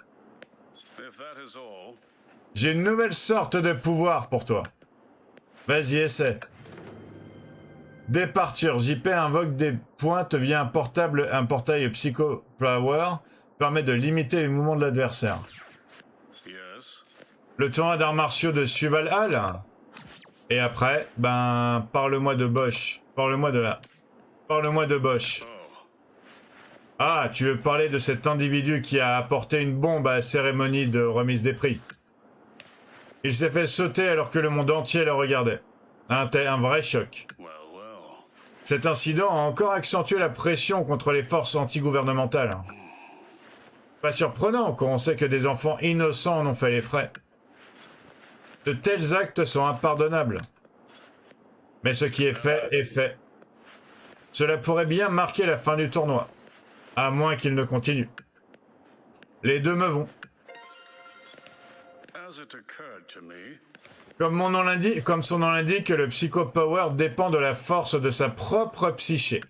J'ai une nouvelle sorte de pouvoir pour toi. Vas-y, essaie. Départure. JP invoque des pointes via un portail Psycho Power. Permet de limiter les mouvements de l'adversaire. Le tournoi d'arts martiaux de Suval Hall. Et après, ben, parle-moi de Bosch. Parle-moi de Bosch. Ah, tu veux parler de cet individu qui a apporté une bombe à la cérémonie de remise des prix. Il s'est fait sauter alors que le monde entier le regardait. Un vrai choc. Cet incident a encore accentué la pression contre les forces antigouvernementales. Pas surprenant quand on sait que des enfants innocents en ont fait les frais. De tels actes sont impardonnables. Mais ce qui est fait est fait. Cela pourrait bien marquer la fin du tournoi. À moins qu'il ne continue. Les deux me vont. Comme son nom l'indique, le Psycho Power dépend de la force de sa propre psyché.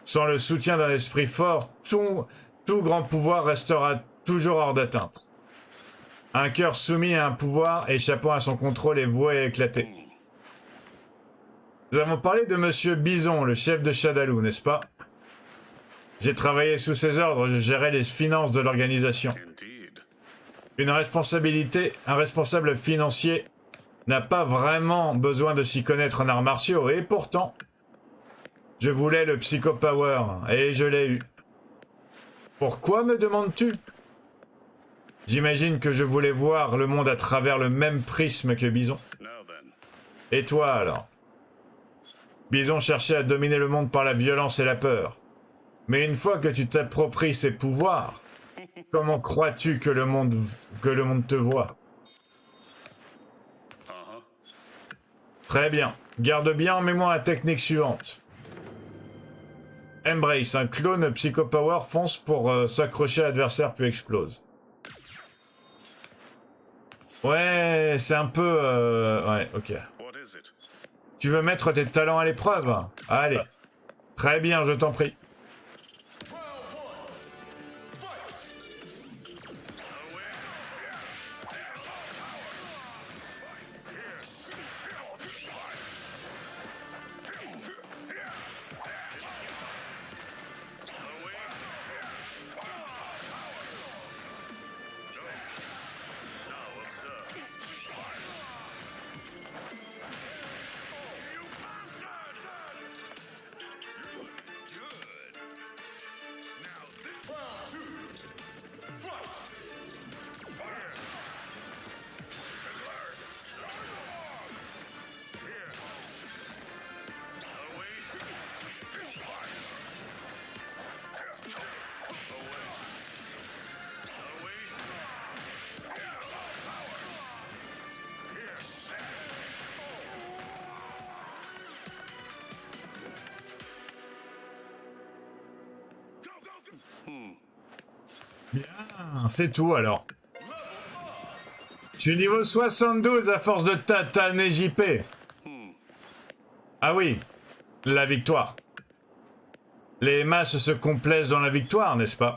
Sans le soutien d'un esprit fort, tout grand pouvoir restera toujours hors d'atteinte. Un cœur soumis à un pouvoir échappant à son contrôle est voué à éclater. Nous avons parlé de Monsieur Bison, le chef de Shadaloo, n'est-ce pas? J'ai travaillé sous ses ordres, je gérais les finances de l'organisation. Un responsable financier n'a pas vraiment besoin de s'y connaître en arts martiaux, et pourtant, je voulais le Psycho Power, et je l'ai eu. Pourquoi me demandes-tu? J'imagine que je voulais voir le monde à travers le même prisme que Bison. Et toi alors? Bison cherchait à dominer le monde par la violence et la peur. Mais une fois que tu t'appropries ses pouvoirs, comment crois-tu que le monde te voit? Très bien. Garde bien en mémoire la technique suivante. Embrace, un clone Psycho Power fonce pour s'accrocher à l'adversaire puis explose. Ouais, c'est un peu... Ouais, ok. Tu veux mettre tes talents à l'épreuve? Allez. Très bien, je t'en prie. Bien, c'est tout alors. Je suis niveau 72 à force de tataner JP. Ah oui, la victoire. Les masses se complaisent dans la victoire, n'est-ce pas?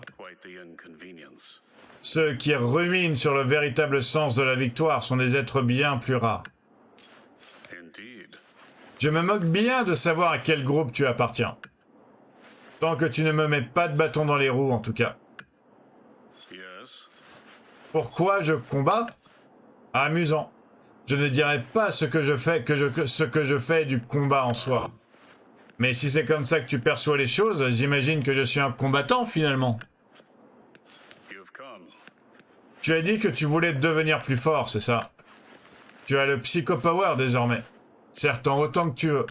Ceux qui ruminent sur le véritable sens de la victoire sont des êtres bien plus rares. Je me moque bien de savoir à quel groupe tu appartiens. Tant que tu ne me mets pas de bâton dans les roues, en tout cas. Pourquoi je combats? Amusant. Je ne dirais pas ce que je fais du combat en soi. Mais si c'est comme ça que tu perçois les choses, j'imagine que je suis un combattant finalement. Tu as dit que tu voulais devenir plus fort, c'est ça? Tu as le Psycho Power désormais. Certes, en autant que tu veux.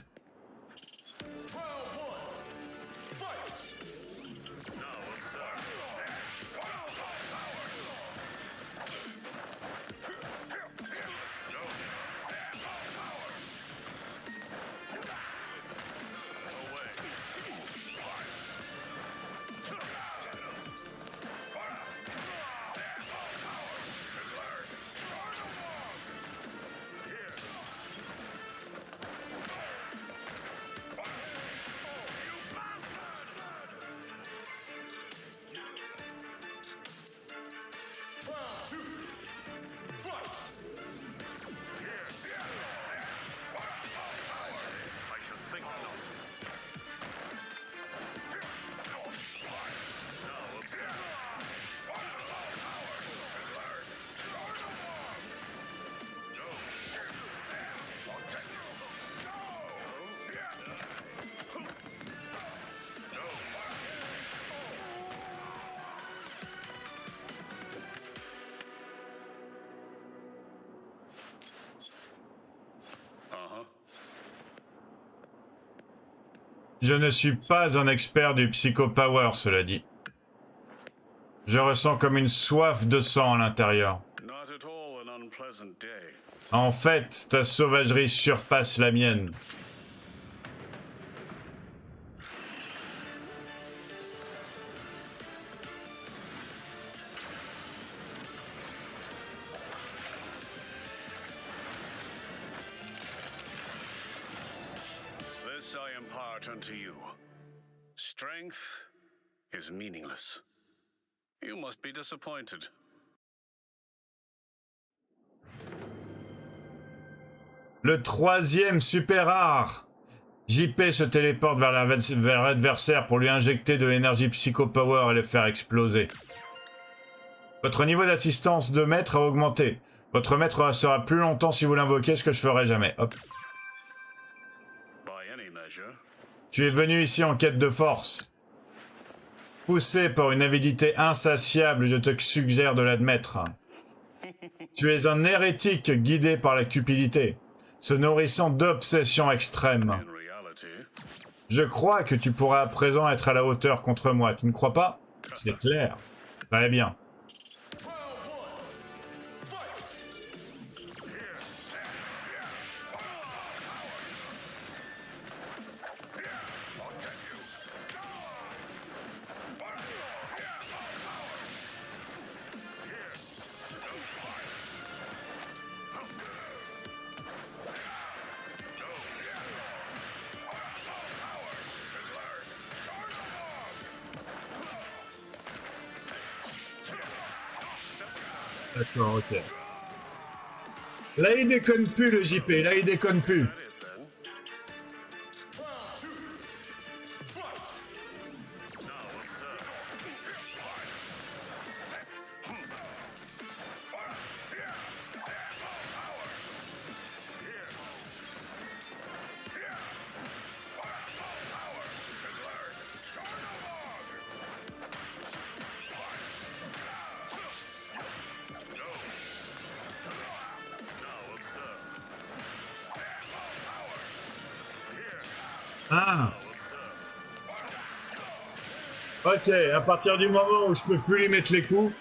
Je ne suis pas un expert du psycho-power, cela dit. Je ressens comme une soif de sang à l'intérieur. Not at all an unpleasant day. En fait, ta sauvagerie surpasse la mienne. This I impart unto you. Strength is meaningless. You must be disappointed. Le troisième super rare. JP se téléporte vers l'adversaire pour lui injecter de l'énergie psycho-power et le faire exploser. Votre niveau d'assistance de maître a augmenté. Votre maître restera plus longtemps si vous l'invoquez, ce que je ferai jamais. Hop. By any measure, Tu es venu ici en quête de force. Poussé par une avidité insatiable, je te suggère de l'admettre. Tu es un hérétique guidé par la cupidité, se nourrissant d'obsessions extrêmes. in reality, Je crois que tu pourras à présent être à la hauteur contre moi, tu ne crois pas? C'est clair. Très bien. D'accord, ok. Là, il déconne plus, le JP. Là, il déconne plus. that it then. Ah. Ok, à partir du moment où je peux plus lui mettre les coups,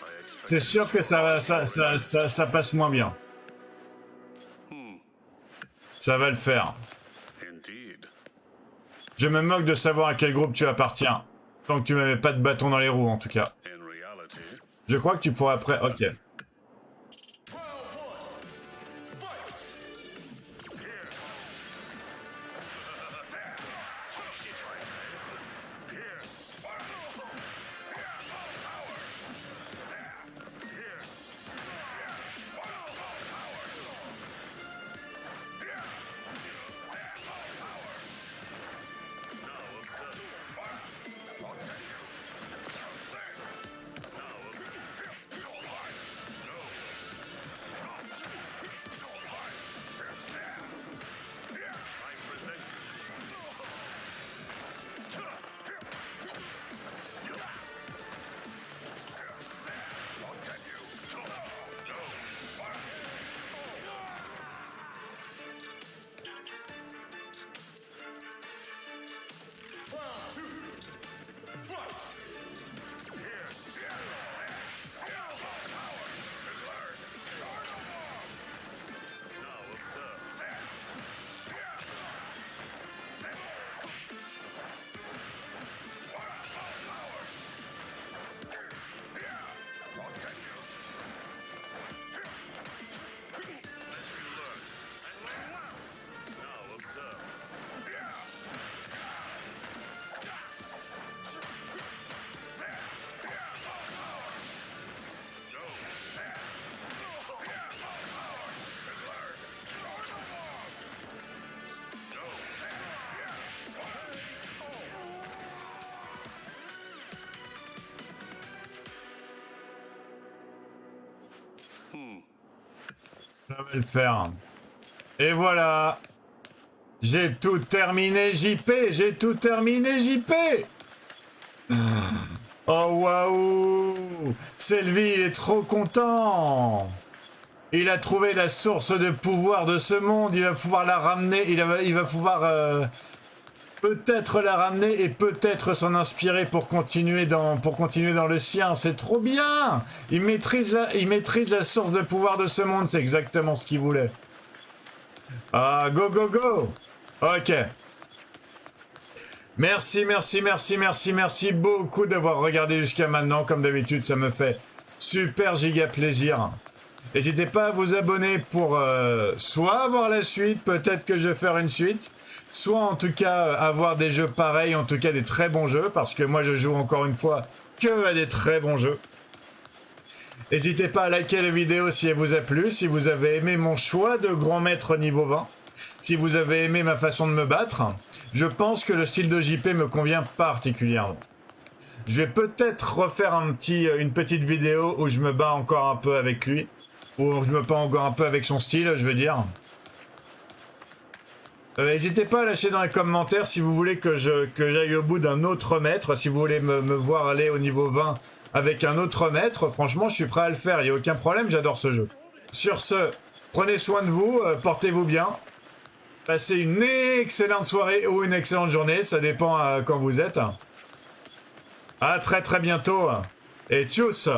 c'est sûr que ça passe moins bien. Ça va le faire. Indeed. Je me moque de savoir à quel groupe tu appartiens. Tant que tu me mets pas de bâton dans les roues, en tout cas. In reality, Je crois que tu pourrais après... Ok. Ça va le faire. Et voilà. J'ai tout terminé, JP. J'ai tout terminé, JP. Oh waouh. Sylvie, il est trop content. Il a trouvé la source de pouvoir de ce monde. Il va pouvoir la ramener. Il va pouvoir peut-être la ramener et peut-être s'en inspirer pour continuer dans le sien. C'est trop bien. Il maîtrise la source de pouvoir de ce monde. C'est exactement ce qu'il voulait. Ah, go, go, go. Ok. Merci beaucoup d'avoir regardé jusqu'à maintenant. Comme d'habitude, ça me fait super giga plaisir. N'hésitez pas à vous abonner pour soit avoir la suite, peut-être que je vais faire une suite, soit en tout cas avoir des jeux pareils, en tout cas des très bons jeux, parce que moi je joue encore une fois que à des très bons jeux. N'hésitez pas à liker la vidéo si elle vous a plu, si vous avez aimé mon choix de grand maître niveau 20, si vous avez aimé ma façon de me battre. Je pense que le style de JP me convient particulièrement. Je vais peut-être refaire une petite vidéo où je me bats encore un peu avec lui. Ou je me bats encore un peu avec son style, je veux dire. N'hésitez pas à lâcher dans les commentaires si vous voulez que j'aille au bout d'un autre maître. Si vous voulez me voir aller au niveau 20 avec un autre maître, franchement, je suis prêt à le faire. Il n'y a aucun problème, j'adore ce jeu. Sur ce, prenez soin de vous, portez-vous bien. Passez une excellente soirée ou une excellente journée, ça dépend quand vous êtes. À très bientôt et tchuss!